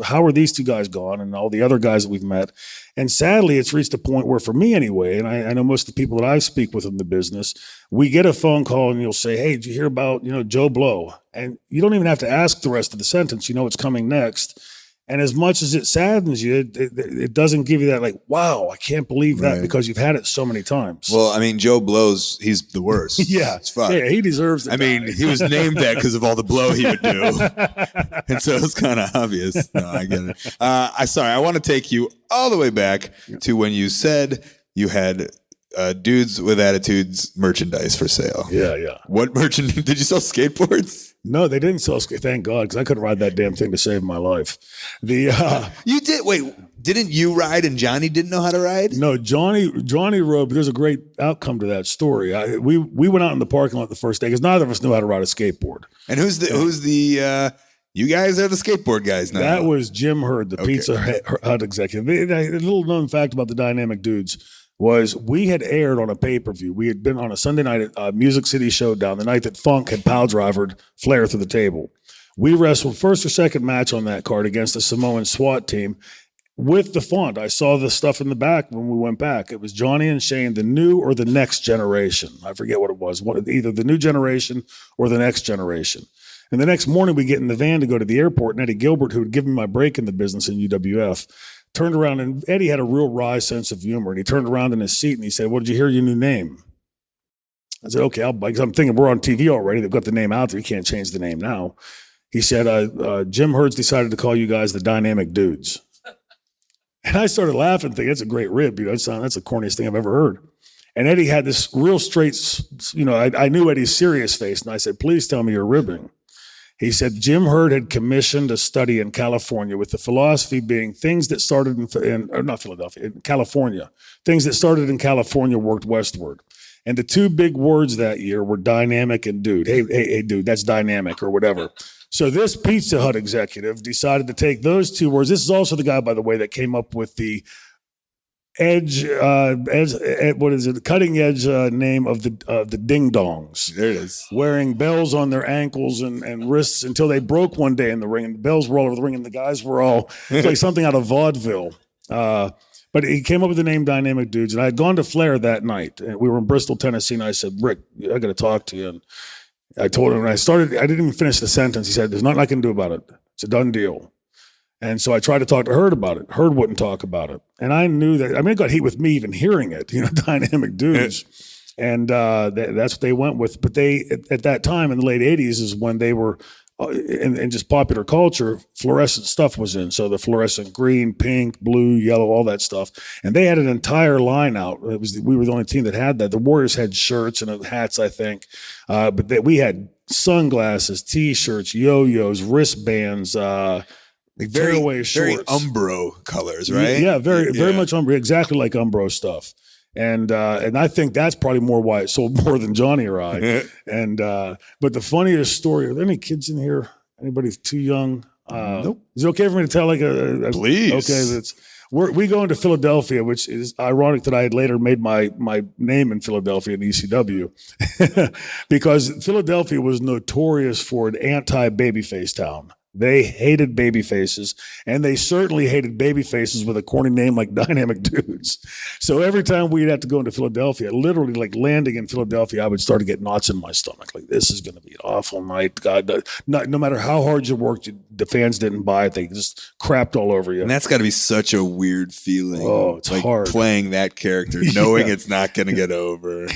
How are these two guys gone, and all the other guys that we've met? And sadly, it's reached a point where, for me anyway, and I know most of the people that I speak with in the business, we get a phone call and you'll say, "Hey, did you hear about Joe Blow?" And you don't even have to ask the rest of the sentence. It's coming next. And as much as it saddens you, it doesn't give you that like, wow, I can't believe that because you've had it so many times. Well, I mean, Joe Blows, he's the worst. Yeah. It's fun. Yeah, he deserves it. I mean, he was named that because of all the blow he would do. And so it's kind of obvious. No, I get it. I want to take you all the way back to when you said you had Dudes with Attitudes merchandise for sale. Yeah. What merchandise? Did you sell skateboards? No, they didn't sell. Thank God, because I couldn't ride that damn thing to save my life. You did. Wait, didn't you ride and Johnny didn't know how to ride? No, Johnny rode. But there's a great outcome to that story. We went out in the parking lot the first day because neither of us knew how to ride a skateboard. And who's the? You guys are the skateboard guys now. That was Jim Hurd, the Pizza Hut executive. A little known fact about the Dynamic Dudes was we had aired on a pay-per-view. We had been on a Sunday night at Music City Showdown, the night that Funk had pile-drivered Flair through the table. We wrestled first or second match on that card against the Samoan SWAT team with the font. I saw the stuff in the back when we went back. It was Johnny and Shane, the new or the next generation. I forget what it was, either the new generation or the next generation. And the next morning we get in the van to go to the airport, and Eddie Gilbert, who had given me my break in the business in UWF, turned around, and Eddie had a real wry sense of humor. And he turned around in his seat and he said, "Well, did you hear your new name?" I said, "Okay," because I'm thinking we're on TV already. They've got the name out there. You can't change the name now. He said, "Jim Hurd's decided to call you guys the Dynamic Dudes." And I started laughing, thinking, that's a great rib. That's the corniest thing I've ever heard. And Eddie had this real straight, I knew Eddie's serious face. And I said, "Please tell me you're ribbing." He said Jim Hurd had commissioned a study in California with the philosophy being things that started in California. Things that started in California worked westward. And the two big words that year were dynamic and dude. Hey, dude, that's dynamic or whatever. So this Pizza Hut executive decided to take those two words. This is also the guy, by the way, that came up with the cutting edge name of the ding dongs. There it is. Wearing bells on their ankles and wrists until they broke one day in the ring, and the bells were all over the ring, and the guys were all it's like something out of vaudeville. But he came up with the name Dynamic Dudes, and I had gone to Flair that night. And we were in Bristol, Tennessee, and I said, "Rick, I got to talk to you." And I told him, and I didn't even finish the sentence. He said, "There's nothing I can do about it. It's a done deal." And so I tried to talk to Hurd about it. Hurd wouldn't talk about it. And I knew that, it got heat with me even hearing it, Dynamic Dudes. And that's what they went with. But they, at that time in the late 80s is when they were, in just popular culture, fluorescent stuff was in. So the fluorescent green, pink, blue, yellow, all that stuff. And they had an entire line out. We were the only team that had that. The Warriors had shirts and hats, I think. But we had sunglasses, T-shirts, yo-yos, wristbands, like very Umbro colors, right? Yeah, very much Umbro, exactly like Umbro stuff. And I think that's probably more why it sold more than Johnny or I. And but the funniest story, are there any kids in here? Anybody too young? Nope. Is it okay for me to tell a please? Okay, we go into Philadelphia, which is ironic that I had later made my name in Philadelphia in ECW, because Philadelphia was notorious for an anti-babyface town. They hated baby faces, and they certainly hated baby faces with a corny name like Dynamic Dudes. So every time we'd have to go into Philadelphia, literally like landing in Philadelphia, I would start to get knots in my stomach. Like, this is going to be an awful night. God, no matter how hard you worked, the fans didn't buy it. They just crapped all over you. And that's got to be such a weird feeling. Oh, it's hard. Playing that character, knowing it's not going to get over.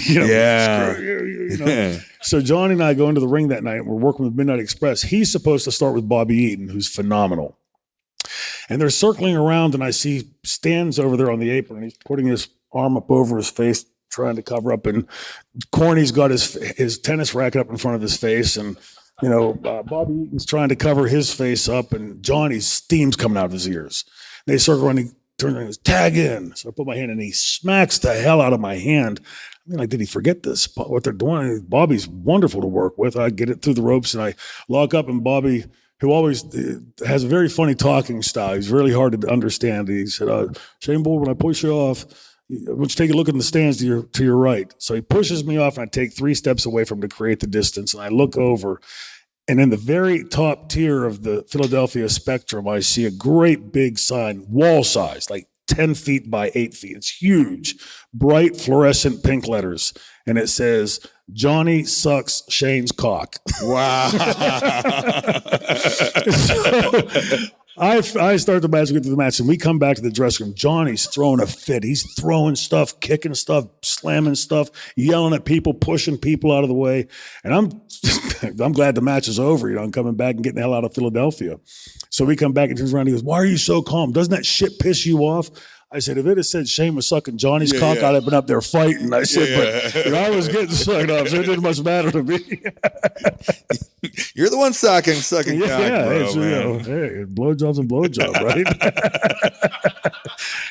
So Johnny and I go into the ring that night, and we're working with Midnight Express. He's supposed to start with Bobby Eaton, who's phenomenal. And they're circling around, and I see Stan's over there on the apron, and he's putting his arm up over his face, trying to cover up. And Corny's got his tennis racket up in front of his face, and Bobby Eaton's trying to cover his face up, and Johnny's steam's coming out of his ears. They circle around, and he turns around and goes, "Tag in." So I put my hand in, and he smacks the hell out of my hand. Did he forget this? What they're doing? Bobby's wonderful to work with. I get it through the ropes, and I lock up, and Bobby, who always has a very funny talking style, he's really hard to understand. He said, "Shane Bull, when I push you off, why don't you take a look in the stands to your right?" So he pushes me off, and I take 3 steps away from him to create the distance, and I look over, and in the very top tier of the Philadelphia Spectrum, I see a great big sign, wall size, like 10 feet by 8 feet. It's huge, bright fluorescent pink letters. And it says, "Johnny sucks Shane's cock." Wow. So I start the match, we get to the match, and we come back to the dressing room. Johnny's throwing a fit. He's throwing stuff, kicking stuff, slamming stuff, yelling at people, pushing people out of the way. And I'm glad the match is over. I'm coming back and getting the hell out of Philadelphia. So we come back and turns around and he goes, "Why are you so calm? Doesn't that shit piss you off?" I said, "If it had said Shane was sucking Johnny's cock, I'd have been up there fighting." I said, but I was getting sucked up, so it didn't much matter to me. You're the one sucking cock, bro, man. Hey, blowjob's a blowjob, right?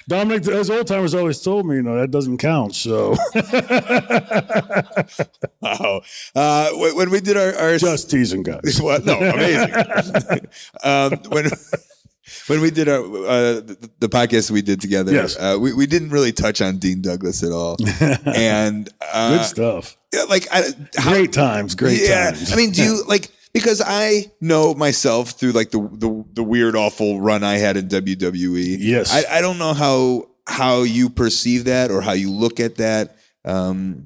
Dominic, as old timers always told me, that doesn't count. So, wow. When we did our just teasing, guys. What? No, amazing. When we did the podcast we did together, yes. We didn't really touch on Dean Douglas at all, and good stuff. Great times. I mean, do you because I know myself through the weird, awful run I had in WWE. Yes, I don't know how you perceive that or how you look at that. From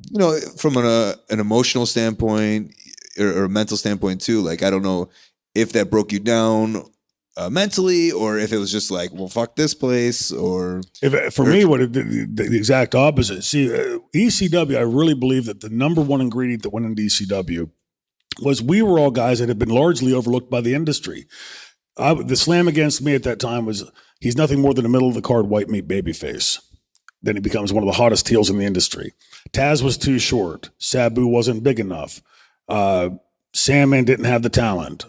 an emotional standpoint or a mental standpoint too. I don't know if that broke you down. Mentally, or if it was just well, fuck this place, or for me, the exact opposite. See, ECW, I really believe that the number one ingredient that went into ECW was we were all guys that had been largely overlooked by the industry. The slam against me at that time was he's nothing more than a middle of the card white meat babyface. Then he becomes one of the hottest heels in the industry. Taz was too short. Sabu wasn't big enough. Sandman didn't have the talent.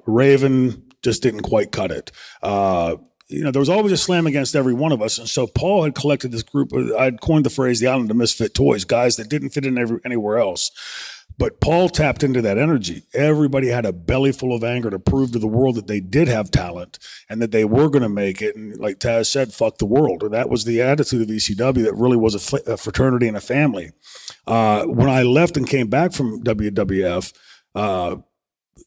Raven just didn't quite cut it. There was always a slam against every one of us. And so Paul had collected this group. I'd coined the phrase the island of misfit toys, guys that didn't fit in anywhere else. But Paul tapped into that energy. Everybody had a belly full of anger to prove to the world that they did have talent and that they were going to make it. And like Taz said, fuck the world. And that was the attitude of ECW. That really was a fraternity and a family. When I left and came back from WWF,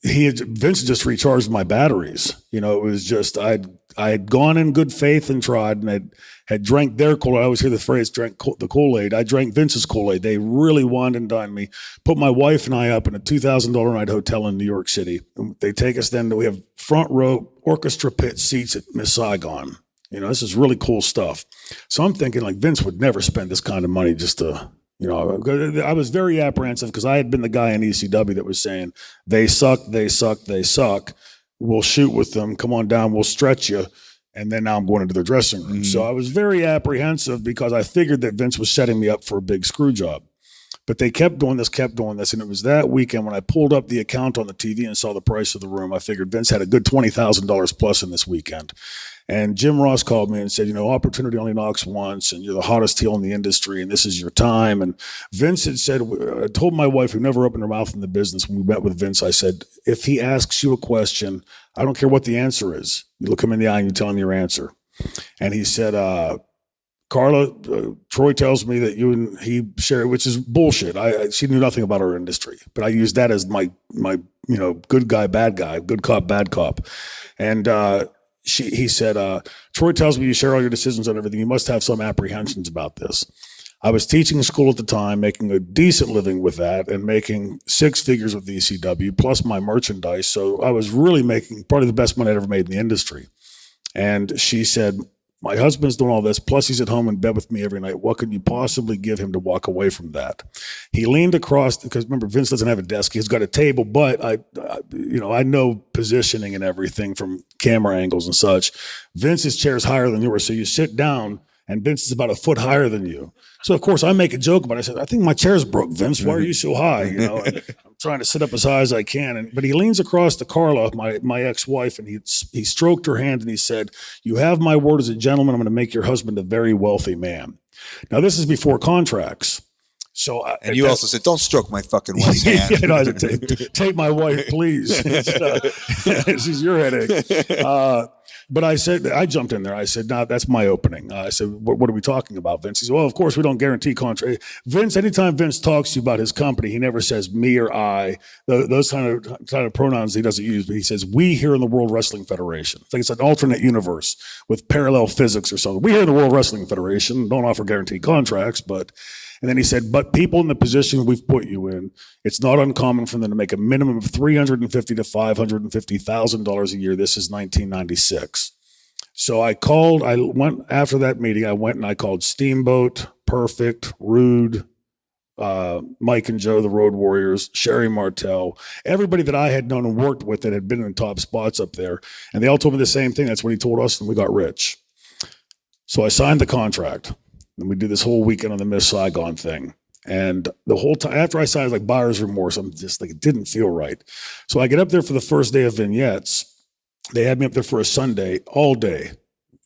Vince just recharged my batteries. It was just I had gone in good faith and tried, and had drank their Kool-Aid. I always hear the phrase "drank the Kool-Aid." I drank Vince's Kool-Aid. They really wined and dined me. Put my wife and I up in a $2,000 night hotel in New York City. They take us then. We have front row orchestra pit seats at Miss Saigon. This is really cool stuff. So I'm thinking Vince would never spend this kind of money just to. I was very apprehensive because I had been the guy in ECW that was saying, they suck, they suck, they suck. We'll shoot with them. Come on down. We'll stretch you. And then now I'm going into their dressing room. Mm-hmm. So I was very apprehensive because I figured that Vince was setting me up for a big screw job. But they kept doing this. And it was that weekend when I pulled up the account on the TV and saw the price of the room, I figured Vince had a good $20,000 plus in this weekend. And Jim Ross called me and said, opportunity only knocks once, and you're the hottest heel in the industry, and this is your time. And Vince had said, I told my wife, who never opened her mouth in the business, when we met with Vince, I said, if he asks you a question, I don't care what the answer is. You look him in the eye and you tell him your answer. And he said, Carla, Troy tells me that you and he share, which is bullshit. She knew nothing about our industry, but I used that as my good guy, bad guy, good cop, bad cop. And, he said, Troy tells me you share all your decisions on everything. You must have some apprehensions about this. I was teaching school at the time, making a decent living with that and making six figures with ECW plus my merchandise. So I was really making probably the best money I'd ever made in the industry. And she said, my husband's doing all this, plus he's at home in bed with me every night. What could you possibly give him to walk away from that? He leaned across, because remember, Vince doesn't have a desk. He's got a table, but I know positioning and everything from camera angles and such. Vince's chair is higher than yours, so you sit down, and Vince is about a foot higher than you. So, of course, I make a joke about it. I said, I think my chair's broke, Vince. Why are you so high? And I'm trying to sit up as high as I can. But he leans across to Carla, my ex-wife, and he stroked her hand and he said, you have my word as a gentleman. I'm going to make your husband a very wealthy man. Now, this is before contracts. So, and you also said, don't stroke my fucking wife's hand. I said, take my wife, please. She's your headache. But I jumped in there. I said, no, that's my opening. I said, what are we talking about, Vince? He said, well, of course, we don't guarantee contract. Vince, anytime Vince talks to you about his company, he never says me or I. Those kind of pronouns he doesn't use, but he says we here in the World Wrestling Federation. It's like it's an alternate universe with parallel physics or something. We here in the World Wrestling Federation don't offer guaranteed contracts, but And then he said, but people in the position we've put you in, it's not uncommon for them to make a minimum of $350,000 to $550,000 a year. This is 1996. So I went after that meeting, I went and I called Steamboat, Perfect, Rude, Mike and Joe, the Road Warriors, Sherry Martel, everybody that I had known and worked with that had been in top spots up there. And they all told me the same thing. That's what he told us, and we got rich. So I signed the contract. And we did this whole weekend on the Miss Saigon thing. And the whole time, after I signed, it was like buyer's remorse. I'm just like, it didn't feel right. So I get up there for the first day of vignettes. They had me up there for a Sunday, all day.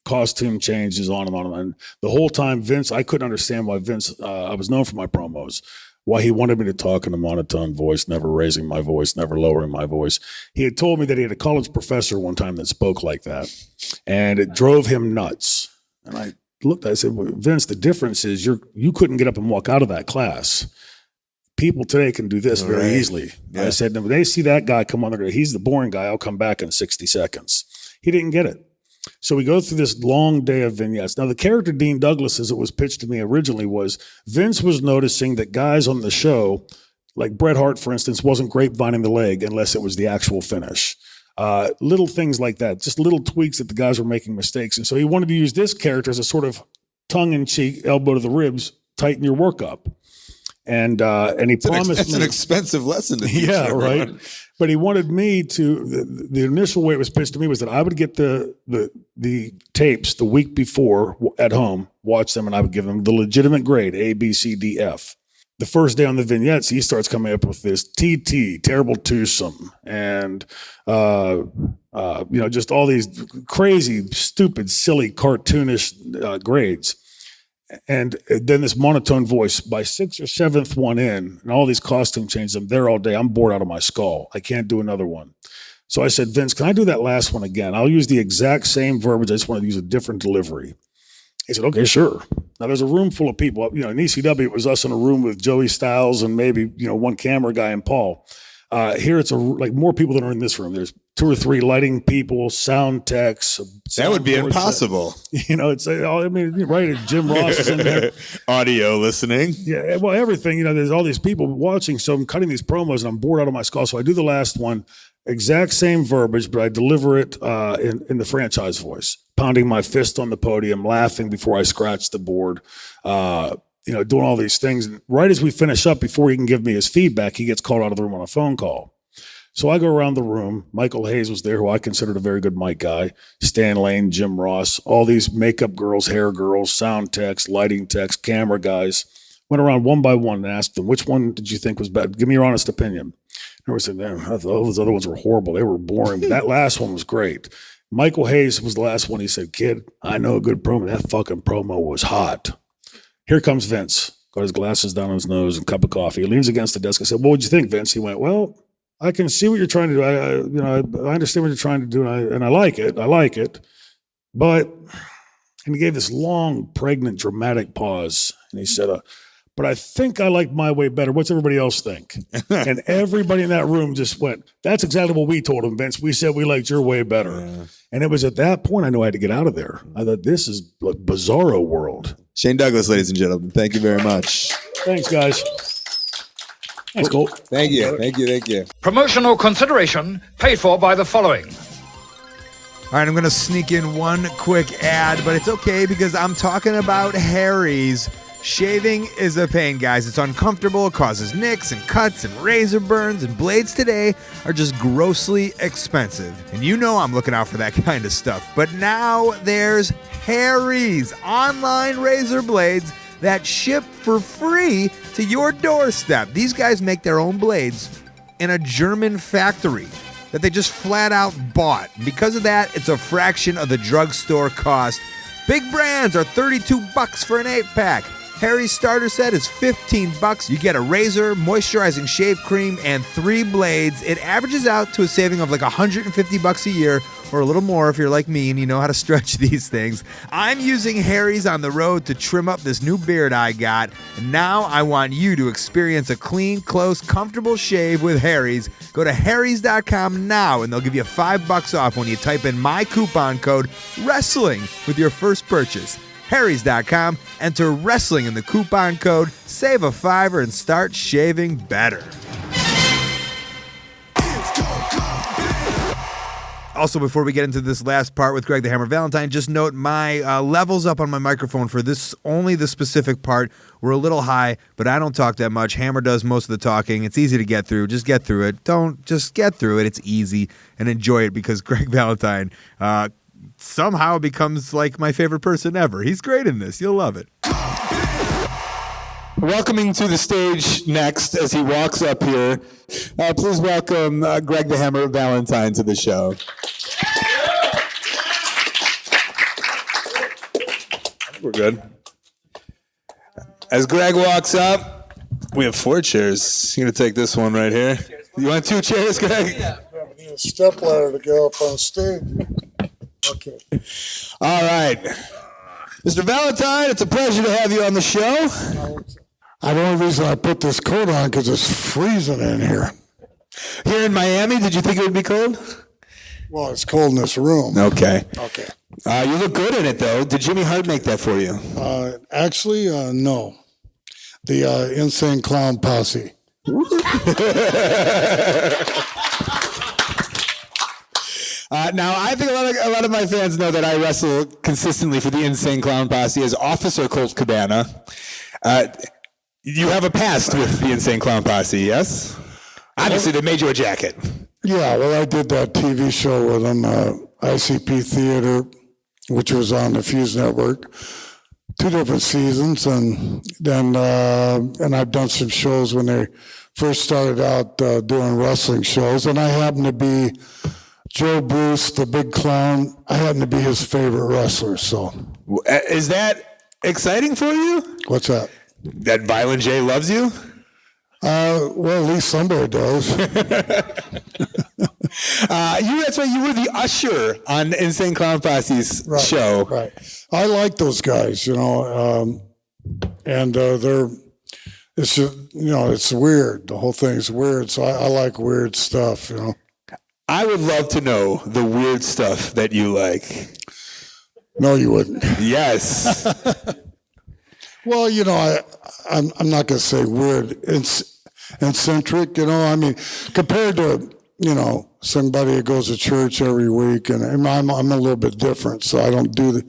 Costume changes, on and on. And the whole time, Vince, I couldn't understand why Vince, I was known for my promos, why he wanted me to talk in a monotone voice, never raising my voice, never lowering my voice. He had told me that he had a college professor one time that spoke like that. And it drove him nuts. And I looked, I said, well, Vince, the difference is you couldn't get up and walk out of that class. People today can do this very easily. Yeah. I said, when they see that guy come on, he's the boring guy. I'll come back in 60 seconds. He didn't get it. So we go through this long day of vignettes. Now, the character Dean Douglas, as it was pitched to me originally, was Vince was noticing that guys on the show, like Bret Hart, for instance, wasn't grapevining the leg unless it was the actual finish. Little things like that, just little tweaks that the guys were making mistakes. And so he wanted to use this character as a sort of tongue-in-cheek, elbow to the ribs, tighten your work up. And he promised me. That's an expensive lesson to teach. Yeah, everyone. right. But he wanted me to, the initial way it was pitched to me was that I would get the tapes the week before at home, watch them, and I would give them the legitimate grade, A, B, C, D, F. The first day on the vignettes, he starts coming up with this TT, terrible twosome, and just all these crazy, stupid, silly, cartoonish grades. And then this monotone voice by sixth or seventh one in, and all these costume changes. I'm there all day. I'm bored out of my skull. I can't do another one. So I said, Vince, can I do that last one again? I'll use the exact same verbiage. I just want to use a different delivery. He said, okay, sure. Now there's a room full of people. In ECW, it was us in a room with Joey Styles and maybe, one camera guy and Paul. Here it's more people than are in this room. There's 2 or 3 lighting people, sound techs. That would be impossible. It's right. Jim Ross is in there. Audio listening. Yeah, well, everything. There's all these people watching, so I'm cutting these promos and I'm bored out of my skull. So I do the last one, exact same verbiage, but I deliver it in the franchise voice, pounding my fist on the podium, laughing before I scratch the board. Doing all these things. And right as we finish up, before he can give me his feedback, he gets called out of the room on a phone call. So I go around the room. Michael Hayes was there, who I considered a very good mic guy. Stan Lane, Jim Ross, all these makeup girls, hair girls, sound techs, lighting techs, camera guys. Went around one by one and asked them, which one did you think was bad? Give me your honest opinion. And we said, man, I thought all those other ones were horrible. They were boring. But that last one was great. Michael Hayes was the last one. He said, kid, I know a good promo. That fucking promo was hot. Here comes Vince. Got his glasses down on his nose and a cup of coffee. He leans against the desk. I said, what would you think, Vince? He went, well, I can see what you're trying to do. I understand what you're trying to do, and I like it. But, and he gave this long, pregnant, dramatic pause. And he said, but I think I like my way better. What's everybody else think? And everybody in that room just went, that's exactly what we told him, Vince. We said we liked your way better. Yeah. And it was at that point I knew I had to get out of there. I thought, this is like bizarro world. Shane Douglas, ladies and gentlemen, thank you very much. Thanks, guys. Thanks, Colt. Thank you. Promotional consideration paid for by the following. All right, I'm going to sneak in one quick ad, but it's okay because I'm talking about Harry's. Shaving is a pain, guys. It's uncomfortable. It causes nicks and cuts and razor burns, and blades today are just grossly expensive. And I'm looking out for that kind of stuff. But now there's Harry's online razor blades that ship for free to your doorstep. These guys make their own blades in a German factory that they just flat out bought. Because of that, it's a fraction of the drugstore cost. Big brands are $32 for an 8-pack. Harry's starter set is $15. You get a razor, moisturizing shave cream, and 3 blades. It averages out to a saving of like $150 a year, or a little more if you're like me and you know how to stretch these things. I'm using Harry's on the road to trim up this new beard I got, and now I want you to experience a clean, close, comfortable shave with Harry's. Go to harrys.com now, and they'll give you $5 off when you type in my coupon code WRESTLING with your first purchase. Harrys.com, enter wrestling in the coupon code, save a $5 and start shaving better. Also, before we get into this last part with Greg the Hammer Valentine, just note my levels up on my microphone for this, only the specific part, were a little high, but I don't talk that much. Hammer does most of the talking. It's easy to get through. Just get through it. Just get through it. It's easy, and enjoy it, because Greg Valentine somehow becomes like my favorite person ever. He's great in this. You'll love it. Welcoming to the stage next, as he walks up here, please welcome Greg the Hammer Valentine to the show. We're good. As Greg walks up, we have 4 chairs. You're going to take this one right here. You want 2 chairs, Greg? Yeah. We need a step ladder to go up on stage. Okay. All right. Mr. Valentine, it's a pleasure to have you on the show. The only reason I put this coat on because it's freezing in here. Here in Miami, did you think it would be cold? Well, it's cold in this room. Okay. Okay. You look good in it, though. Did Jimmy Hart make that for you? Actually, no. The Insane Clown Posse. Now, I think a lot of my fans know that I wrestle consistently for the Insane Clown Posse as Officer Colt Cabana. You have a past with the Insane Clown Posse, yes? Obviously, they made you a jacket. Yeah, well, I did that TV show with them, ICP Theater, which was on the Fuse Network, 2 different seasons, and then and I've done some shows when they first started out doing wrestling shows, and I happened to be Joe Bruce, the big clown. I happen to be his favorite wrestler. So, is that exciting for you? What's that? That Violent J loves you? Well, at least somebody does. That's right. You were the usher on Insane Clown Posse's show. Right. I like those guys, and it's just, it's weird. The whole thing's weird. So I like weird stuff, I would love to know the weird stuff that you like. No, you wouldn't. Yes. Well, I'm not going to say weird. It's eccentric, compared to, somebody that goes to church every week, and I'm a little bit different, so I don't do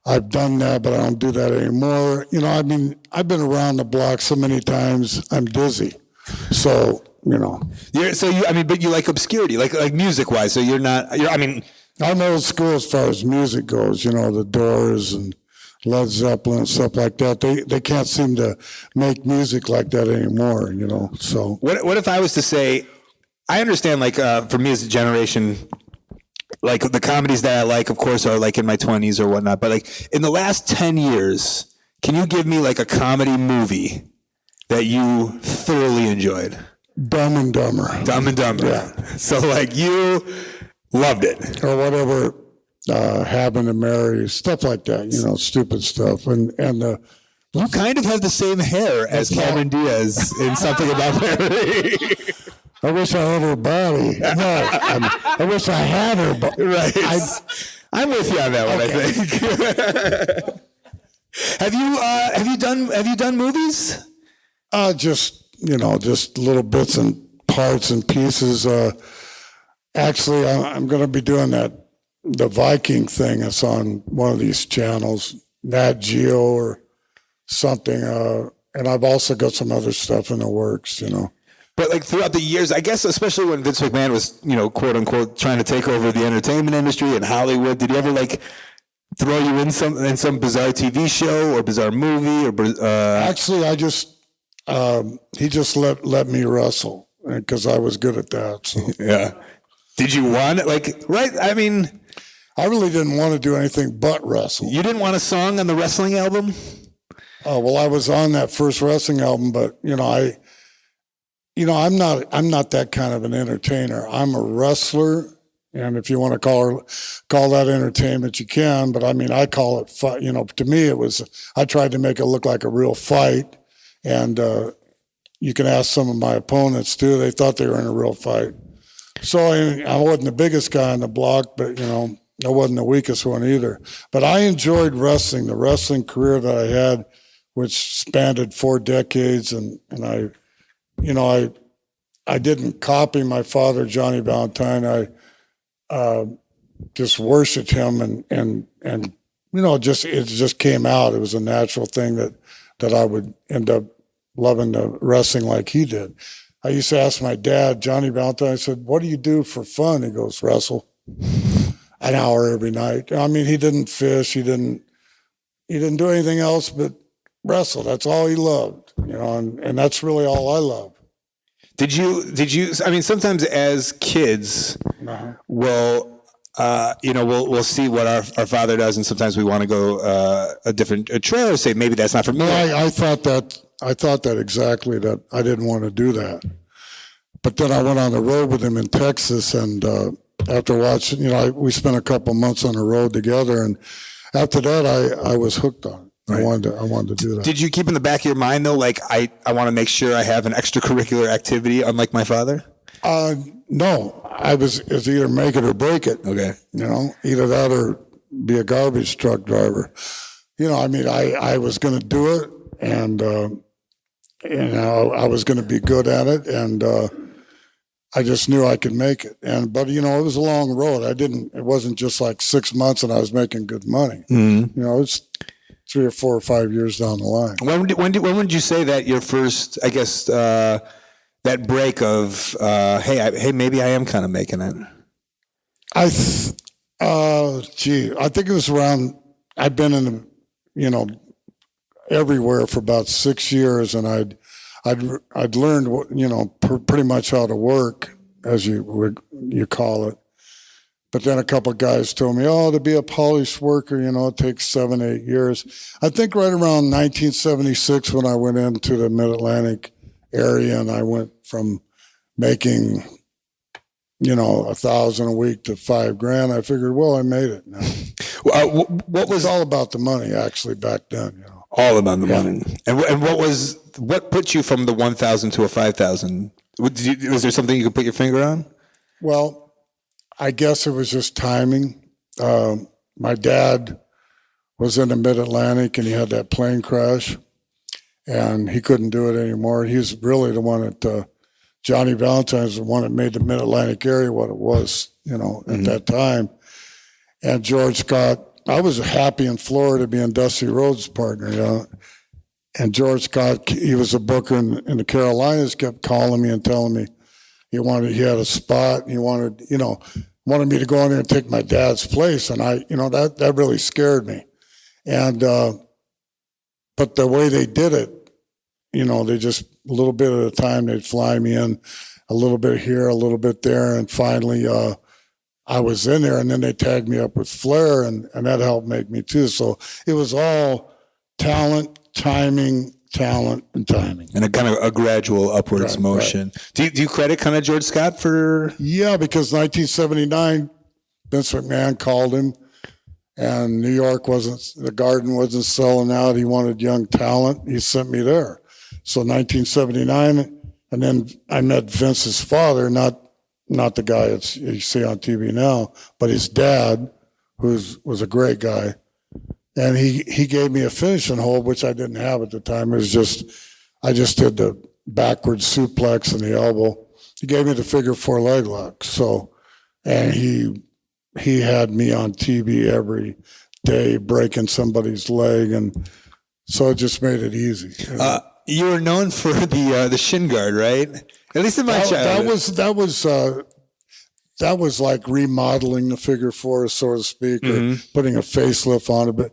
I've done that, but I don't do that anymore. I've been around the block so many times, I'm dizzy. So, but you like obscurity, like music-wise, so I'm old school as far as music goes, the Doors and Led Zeppelin and stuff like that. They can't seem to make music like that anymore, so. What if I was to say, I understand, for me as a generation, the comedies that I like, of course, are in my 20s or whatnot, but in the last 10 years, can you give me a comedy movie that you thoroughly enjoyed? Dumb and Dumber. Dumb and Dumber. Yeah. So you loved it. Or whatever. Having to marry, stuff like that, stupid stuff. And you kind of have the same hair as Cameron Diaz in Something About Mary. I wish I had her body. No, I wish I had her body. Right. I'm with you on that one, okay. I think. Have you done movies? Just little bits and parts and pieces. Actually, I'm going to be doing the Viking thing. It's on one of these channels, Nat Geo or something. And I've also got some other stuff in the works, But throughout the years, I guess, especially when Vince McMahon was, quote unquote, trying to take over the entertainment industry in Hollywood, did he ever throw you in some bizarre TV show or bizarre movie or? Actually, I just he just let me wrestle because I was good at that. So. Yeah. Did you want it? Right? I mean, I really didn't want to do anything but wrestle. You didn't want a song on the wrestling album? Oh, well, I was on that first wrestling album, but I'm not that kind of an entertainer. I'm a wrestler, and if you want to call that entertainment, you can. But I call it fight. To me, I tried to make it look like a real fight, and you can ask some of my opponents too. They thought they were in a real fight. So I wasn't the biggest guy on the block, but I wasn't the weakest one either. But I enjoyed wrestling, the wrestling career that I had, which spanned 4 decades. And I, you know, I didn't copy my father, Johnny Valentine. I just worshiped him and you know, it just came out. It was a natural thing that I would end up loving the wrestling like he did. I used to ask my dad, Johnny Valentine, I said, what do you do for fun? He goes, wrestle. An hour every night. I mean, he didn't fish. He didn't do anything else but wrestle. That's all he loved, you know, and that's really all I love. Did you, I mean, sometimes as kids, we'll see what our father does, and sometimes we want to go a different trail or say, maybe that's not for me. I thought that exactly, that I didn't want to do that. But then I went on the road with him in Texas, and after watching, you know, we spent a couple months on the road together, and after that, I was hooked on it. Right. I wanted to do that. Did you keep in the back of your mind though, like I want to make sure I have an extracurricular activity, unlike my father? No, it's either make it or break it. Okay, you know, either that or be a garbage truck driver. You know, I mean, I was going to do it, and you know, I was going to be good at it, and I just knew I could make it. But you know, it was a long road. It wasn't just like 6 months and I was making good money. Mm-hmm. You know, it's 3 or 4 or 5 years down the line. When would you say that your first, I guess, that break of, hey, maybe I am kind of making it? I think it was around, I'd been in, you know, everywhere for about 6 years, and I'd learned, you know, pretty much how to work, as you call it. But then a couple of guys told me, to be a polished worker, you know, it takes 7, 8 years. I think right around 1976 when I went into the Mid-Atlantic area, and I went from making, you know, $1,000 a week to $5,000. I figured, well, I made it now. What was all about the money actually back then, you know? All about the money. And what put you from the 1,000 to a 5,000? Was there something you could put your finger on? Well, I guess it was just timing. My dad was in the Mid-Atlantic, and he had that plane crash, and he couldn't do it anymore. He was really the one that Johnny Valentine's the one that made the Mid-Atlantic area what it was, you know, at that time. And George Scott, I was happy in Florida being Dusty Rhodes' partner, you know. And George Scott, he was a booker in the Carolinas, kept calling me and telling me he had a spot, and he wanted me to go in there and take my dad's place. And I, you know, that really scared me. And, but the way they did it, you know, they just a little bit at a time, they'd fly me in a little bit here, a little bit there. And finally, I was in there, and then they tagged me up with Flair, and that helped make me too. So it was all talent, timing, and timing. And a kind of a gradual upwards motion. Right. Do you credit kind of George Scott for? Yeah, because 1979, Vince McMahon called him, and New York the Garden wasn't selling out. He wanted young talent. He sent me there. So 1979, and then I met Vince's father, not the guy you see on TV now, but his dad, who was a great guy. And he gave me a finishing hold, which I didn't have at the time. It was I just did the backward suplex and the elbow. He gave me the figure 4 leg lock. So, and he had me on TV every day breaking somebody's leg, and so it just made it easy. You were known for the shin guard, right? At least in my childhood. That was like remodeling the figure 4, so to speak, or putting a facelift on it. But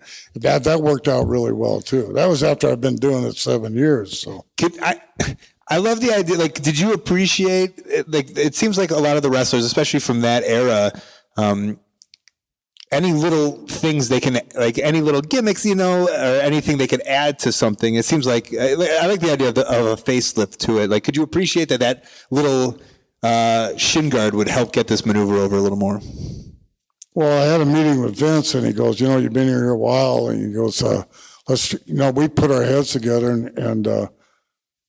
that worked out really well too. That was after I've been doing it 7 years. So I love the idea. Like, did you appreciate? Like, it seems like a lot of the wrestlers, especially from that era, any little things they can, like any little gimmicks, you know, or anything they could add to something. It seems like I like the idea of a facelift to it. Like, could you appreciate that little shin guard would help get this maneuver over a little more? Well, I had a meeting with Vince, and he goes, you know, you've been here a while, and he goes, we put our heads together, and it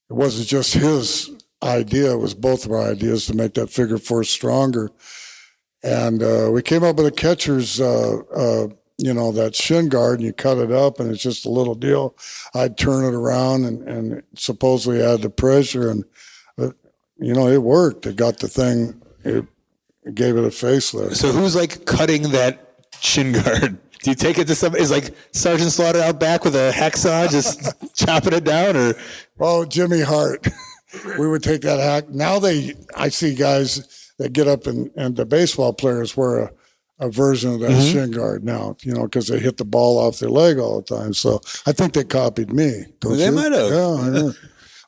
wasn't just his idea; it was both of our ideas to make that figure 4 stronger. And we came up with a catcher's, that shin guard, and you cut it up, and it's just a little deal. I'd turn it around and supposedly add the pressure, and it worked. It got the thing. It gave it a facelift. So who's like cutting that shin guard? Do you take it to some? Is like Sergeant Slaughter out back with a hacksaw, just chopping it down, or? Oh, Jimmy Hart. We would take that hack. Now I see guys that get up and the baseball players wear a version of that shin guard now, because they hit the ball off their leg all the time. So I think they copied me. They might have. Yeah, I know.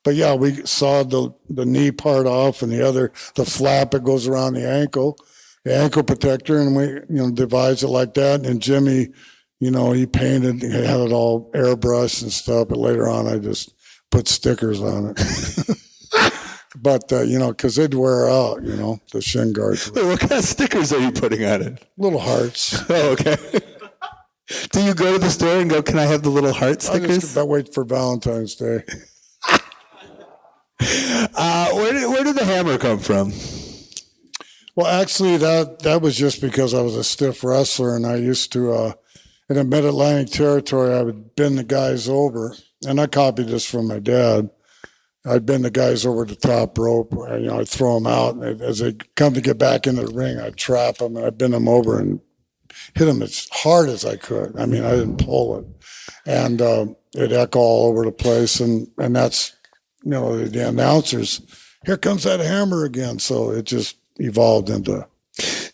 But yeah, we sawed the knee part off, and the flap that goes around the ankle protector, and we divides it like that. And Jimmy, he painted, he had it all airbrushed and stuff. But later on, I just put stickers on it. But because they'd wear out, the shin guards. What kind of stickers are you putting on it? Little hearts. Oh, okay. Do you go to the store and go, "Can I have the little heart stickers?" I wait for Valentine's Day. Where did the hammer come from? Well, actually, that was just because I was a stiff wrestler, and I used to, in the Mid-Atlantic territory, I would bend the guys over, and I copied this from my dad. I'd bend the guys over the top rope, and I'd throw them out, and as they come to get back into the ring, I'd trap them, and I'd bend them over and hit them as hard as I could. I mean, I didn't pull it, and it'd echo all over the place, and that's, the announcers, "Here comes that hammer again." So it just evolved into.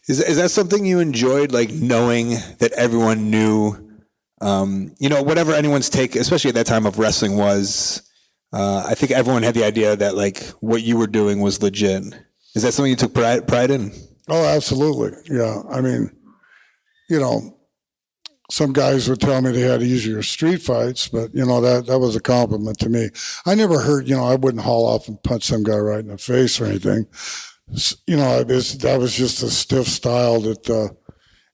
Is that something you enjoyed, like knowing that everyone knew, whatever anyone's take, especially at that time, of wrestling was? I think everyone had the idea that like what you were doing was legit. Is that something you took pride in? Oh, absolutely. Yeah. I mean, some guys would tell me they had easier street fights, but that was a compliment to me. I never heard, I wouldn't haul off and punch some guy right in the face or anything. That was just a stiff style that,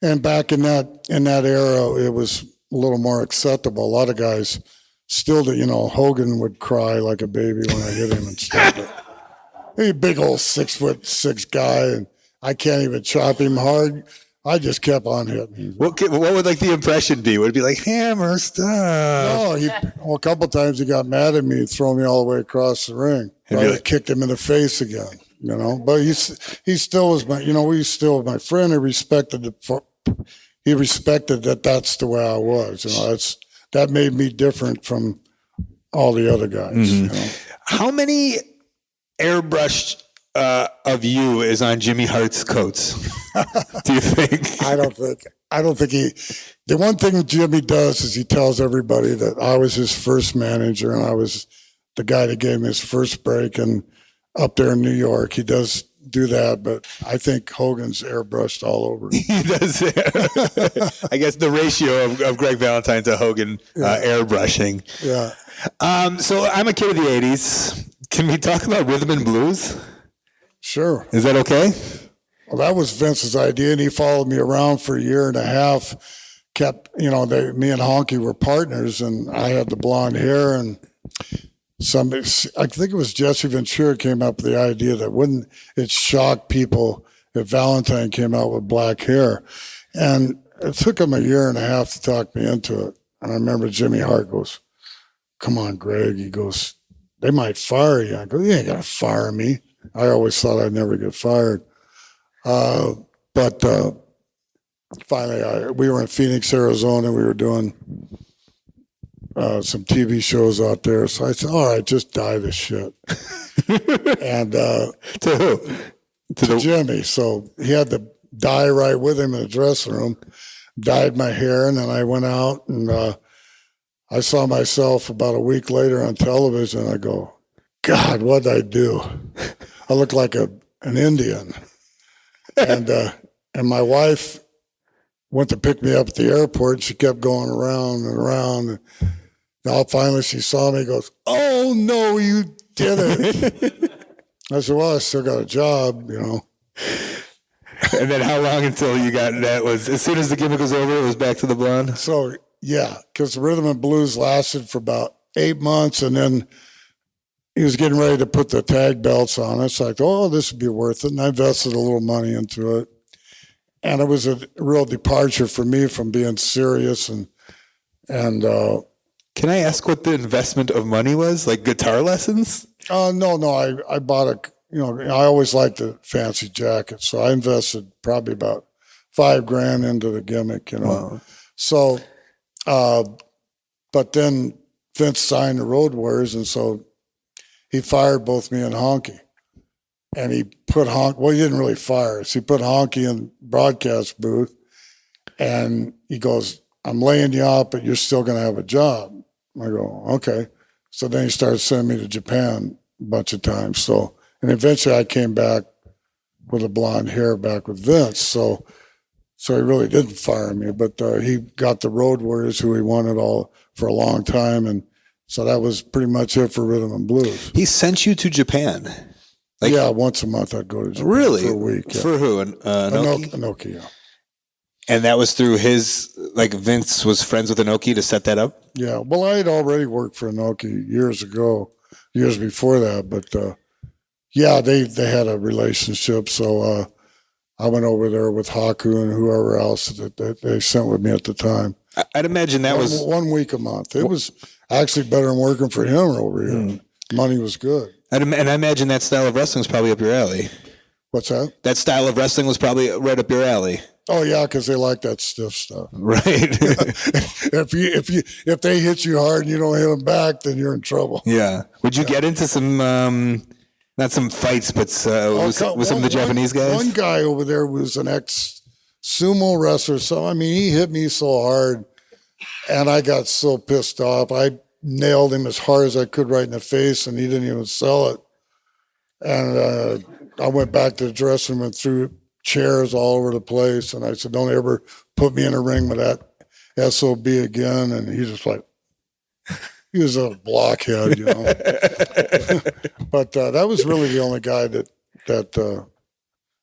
and back in that era, it was a little more acceptable. A lot of guys still did, Hogan would cry like a baby when I hit him and stuff. He's a big old 6'6" guy, and I can't even chop him hard. I just kept on hitting. What would like the impression be? Would it be like, "Hammer stuff"? No, a couple times he got mad at me and threw me all the way across the ring. I kicked him in the face again, But he still was my, he's still my friend. He respected that that's the way I was. That made me different from all the other guys. Mm-hmm. How many airbrushed of you is on Jimmy Hart's coats? Do you think? I don't think he. The one thing Jimmy does is he tells everybody that I was his first manager and I was the guy that gave him his first break, and up there in New York, he does do that. But I think Hogan's airbrushed all over him. He does. I guess the ratio of Greg Valentine to Hogan airbrushing. Yeah. So I'm a kid of the '80s. Can we talk about rhythm and blues? Sure. Is that okay? Well, that was Vince's idea, and he followed me around for a year and a half. Me and Honky were partners, and I had the blonde hair, and I think it was Jesse Ventura came up with the idea that wouldn't it shock people if Valentine came out with black hair. And it took him a year and a half to talk me into it. And I remember Jimmy Hart goes, "Come on, Greg." He goes, "They might fire you." I go, "You ain't going to fire me." I always thought I'd never get fired. But finally, we were in Phoenix, Arizona. We were doing some TV shows out there. So I said, "All right, just dye this shit." And to who? To Jimmy. So he had the dye right with him in the dressing room, dyed my hair, and then I went out and I saw myself about a week later on television. I go, "God, what'd I do? I look like an Indian." And my wife went to pick me up at the airport, and she kept going around and around. And now finally she saw me and goes, "Oh, no, you didn't." I said, "Well, I still got a job, And then how long until you got that? Was as soon as the gimmick was over, it was back to the blonde? So, yeah, because the rhythm and blues lasted for about 8 months, and then he was getting ready to put the tag belts on. It's like, "Oh, this would be worth it." And I invested a little money into it. it was a real departure for me from being serious and Can I ask what the investment of money was? Like guitar lessons? No. I bought I always liked the fancy jacket, so I invested probably about $5,000 into the gimmick, Wow. So, but then Vince signed the Road Warriors, and so he fired both me and Honky. And he put he didn't really fire us. He put Honky in broadcast booth, and he goes, "I'm laying you off, but you're still going to have a job." I go, "Okay." So then he started sending me to Japan a bunch of times. So, and eventually I came back with a blonde hair back with Vince. So he really didn't fire me, but he got the Road Warriors, who he wanted all for a long time. And so that was pretty much it for rhythm and blues. He sent you to Japan? Yeah, once a month I'd go to Japan. Really? For a week. Yeah. For who? Inoki? Inoki, yeah. And that was through Vince was friends with Inoki to set that up? Yeah, well, I had already worked for Inoki years before that, but they had a relationship, so I went over there with Haku and whoever else that they sent with me at the time. I'd imagine that was 1 week a month. It was actually better than working for him over here. Money was good. And I imagine that style of wrestling was probably up your alley. What's that? That style of wrestling was probably right up your alley. Oh yeah, because they like that stiff stuff. Right. if they hit you hard and you don't hit them back, then you're in trouble. Yeah. Would you get into some not some fights, but with some of the Japanese guys? One guy over there was an ex-sumo wrestler. So I mean, he hit me so hard, and I got so pissed off. I nailed him as hard as I could right in the face, and he didn't even sell it. And I went back to the dressing room and threw chairs all over the place. And I said, "Don't ever put me in a ring with that SOB again." And he just he was a blockhead, But that was really the only guy that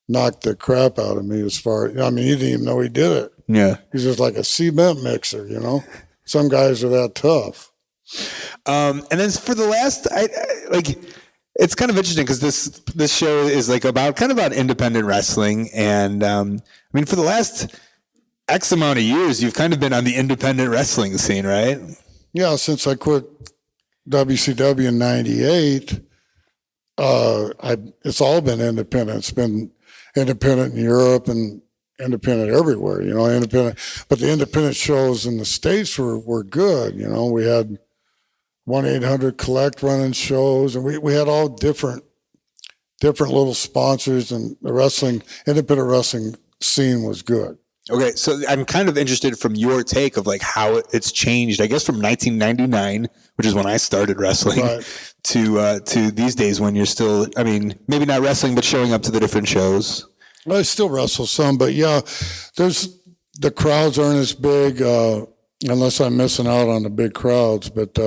knocked the crap out of me he didn't even know he did it. Yeah. He's just like a cement mixer, Some guys are that tough. And then for the last, it's kind of interesting because this show is about independent wrestling, and for the last X amount of years, you've kind of been on the independent wrestling scene, right? Yeah, since I quit WCW in '98, it's all been independent. It's been independent in Europe and independent everywhere, independent. But the independent shows in the States were good. We had 1-800-COLLECT running shows, and we had all different little sponsors, and the independent wrestling scene was good. Okay, so I'm kind of interested from your take of how it's changed, I guess, from 1999, which is when I started wrestling, right, to these days when you're still, maybe not wrestling, but showing up to the different shows. I still wrestle some, but yeah, the crowds aren't as big, unless I'm missing out on the big crowds, but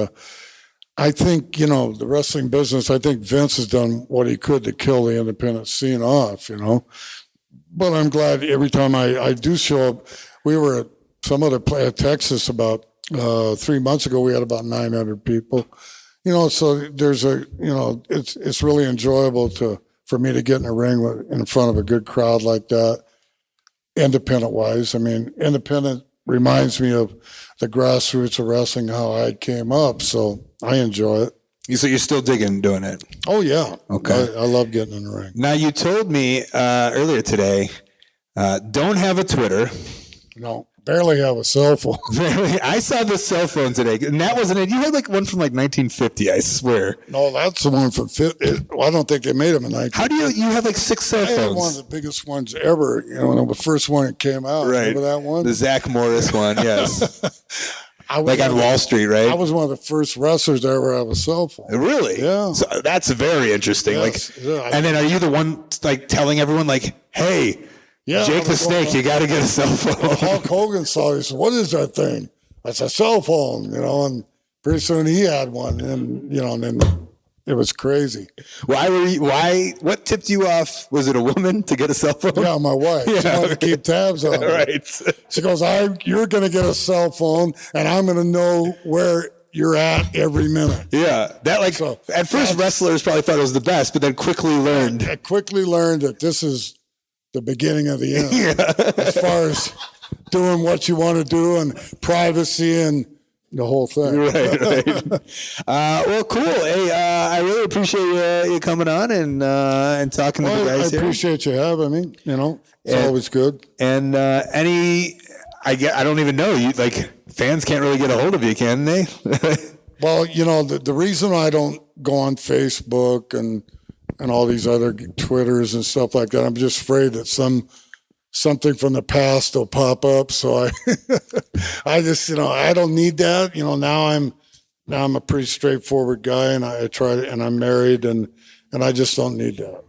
I think, the wrestling business, I think Vince has done what he could to kill the independent scene off, But I'm glad every time I do show up. We were at some other play at Texas about 3 months ago. We had about 900 people, so there's it's really enjoyable for me to get in a ring in front of a good crowd like that, independent wise. Independent reminds me of the grassroots of wrestling, how I came up. So I enjoy it. So you're still digging doing it? Oh, yeah. Okay. I love getting in the ring. Now, you told me earlier today, don't have a Twitter. No, barely have a cell phone. I saw the cell phone today, and that wasn't it. You had one from 1950, I swear. No, that's the one from 50. Well, I don't think they made them in 1950. How do you have 6 cell phones? I had one of the biggest ones ever, the first one that came out. Right. Remember that one? The Zach Morris one, yes. On Wall Street, right? I was one of the first wrestlers to ever have a cell phone. Really? Yeah. So that's very interesting. Yes. And then are you the one telling everyone hey, Jake the Snake, you got to get a cell phone? Hulk Hogan saw it. He said, "What is that thing?" That's a cell phone, and pretty soon he had one, and then it was crazy. What tipped you off? Was it a woman to get a cell phone? Yeah, my wife. She wanted to keep tabs on it. Right. She goes, "You're going to get a cell phone, and I'm going to know where you're at every minute." Yeah, at first wrestlers probably thought it was the best, but then quickly learned. I quickly learned that this is the beginning of the end. As far as doing what you want to do and privacy and the whole thing. Right. Well, cool. Hey, I really appreciate you coming on and talking to the guys here. I appreciate you having me. It's always good. And I don't even know you. Like, fans can't really get a hold of you, can they? Well, the reason I don't go on Facebook and all these other Twitters and stuff like that, I'm just afraid that something from the past will pop up. So I just, I don't need that. Now I'm a pretty straightforward guy, and I try to, and I'm married, and I just don't need that,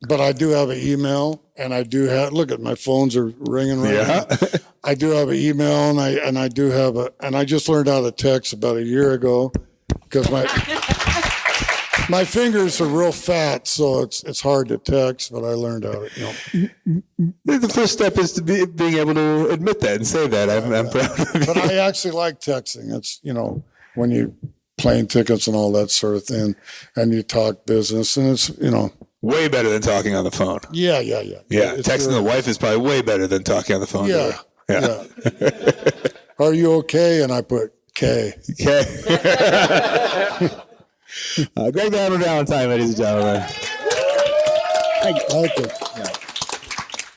But I do have an email, and I do have. Look at my phones are ringing right now. I do have an email, and I do have and I just learned how to text about a year ago because my fingers are real fat, so it's hard to text. But I learned how to. The first step is to being able to admit that and say that. I'm proud of you. But I actually like texting. It's when you plane tickets and all that sort of thing, and you talk business, and it's way better than talking on the phone. Yeah. Texting the wife is probably way better than talking on the phone. Yeah. Are you okay? And I put K. Greg Valentine, ladies and gentlemen.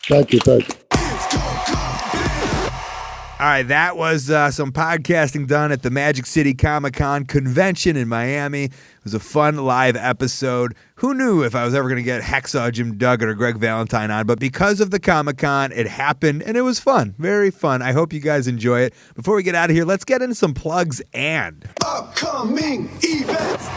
Thank you. All right, that was some podcasting done at the Magic City Comic-Con convention in Miami. It was a fun live episode. Who knew if I was ever going to get Hacksaw Jim Duggan or Greg Valentine on, but because of the Comic-Con, it happened, and it was fun. Very fun. I hope you guys enjoy it. Before we get out of here, let's get into some plugs and upcoming events.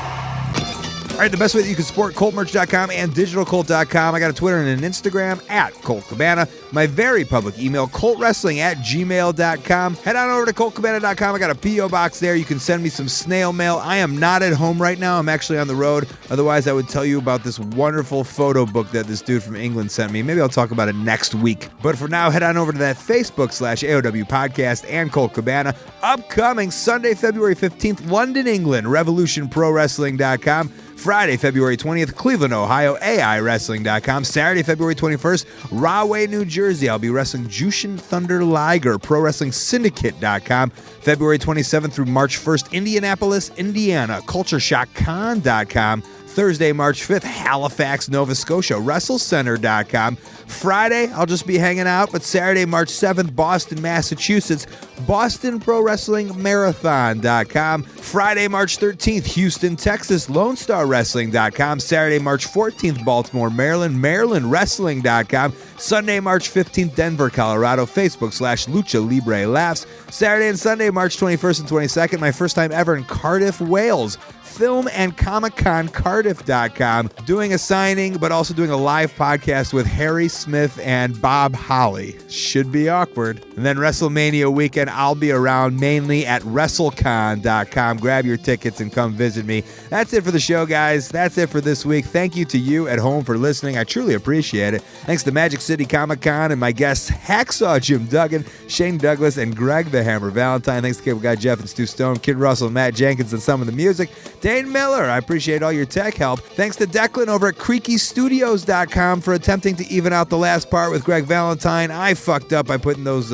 All right, the best way that you can support ColtMerch.com and DigitalColt.com. I got a Twitter and an Instagram at Colt Cabana. My very public email, ColtWrestling@gmail.com. Head on over to ColtCabana.com. I got a P.O. box there. You can send me some snail mail. I am not at home right now. I'm actually on the road. Otherwise, I would tell you about this wonderful photo book that this dude from England sent me. Maybe I'll talk about it next week. But for now, head on over to that Facebook/AOW podcast and Colt Cabana. Upcoming Sunday, February 15th, London, England, RevolutionProWrestling.com. Friday, February 20th, Cleveland, Ohio, AIWrestling.com. Saturday, February 21st, Rahway, New Jersey. I'll be wrestling Jushin Thunder Liger, ProWrestlingSyndicate.com. February 27th through March 1st, Indianapolis, Indiana, CultureShockCon.com. Thursday, March 5th, Halifax, Nova Scotia, WrestleCenter.com. Friday, I'll just be hanging out, but Saturday, March 7th, Boston, Massachusetts, Boston Pro Wrestling Marathon.com. Friday, March 13th, Houston, Texas, LoneStarWrestling.com. Saturday, March 14th, Baltimore, Maryland, MarylandWrestling.com. Sunday, March 15th, Denver, Colorado, Facebook/Lucha Libre Laughs. Saturday and Sunday, March 21st and 22nd, my first time ever in Cardiff, Wales. Film and Comic-Con Cardiff.com, doing a signing, but also doing a live podcast with Harry Smith and Bob Holly. Should be awkward. And then WrestleMania weekend, I'll be around mainly at WrestleCon.com. Grab your tickets and come visit me. That's it for the show, guys. That's it for this week. Thank you to you at home for listening. I truly appreciate it. Thanks to Magic City Comic-Con and my guests, Hacksaw Jim Duggan, Shane Douglas, and Greg the Hammer Valentine. Thanks to Cable Guy Jeff and Stu Stone, Kid Russell, Matt Jenkins, and some of the music. Dane Miller, I appreciate all your tech help. Thanks to Declan over at CreakyStudios.com for attempting to even out the last part with Greg Valentine. I fucked up by putting those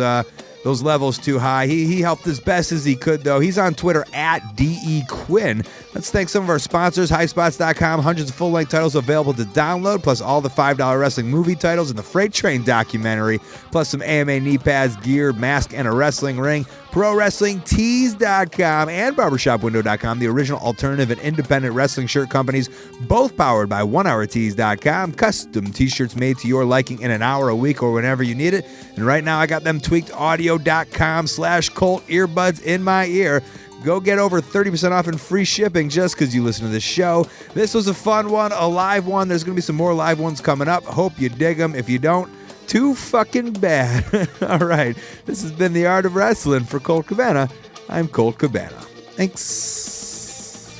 levels too high. He helped as best as he could, though. He's on Twitter at DE Quinn. Let's thank some of our sponsors, highspots.com. Hundreds of full-length titles available to download, plus all the $5 wrestling movie titles and the Freight Train documentary, plus some AMA knee pads, gear, mask, and a wrestling ring. ProWrestlingTees.com and BarbershopWindow.com, the original alternative and independent wrestling shirt companies, both powered by OneHourTees.com. Custom t-shirts made to your liking in an hour a week or whenever you need it. And right now, I got them tweakedaudio.com/Colt earbuds in my ear. Go get over 30% off and free shipping just because you listen to this show. This was a fun one, a live one. There's going to be some more live ones coming up. Hope you dig them. If you don't, too fucking bad. All right. This has been The Art of Wrestling. For Colt Cabana, I'm Colt Cabana. Thanks.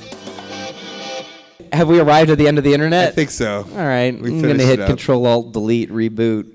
Have we arrived at the end of the internet? I think so. All right. I'm going to hit Control-Alt-Delete, reboot.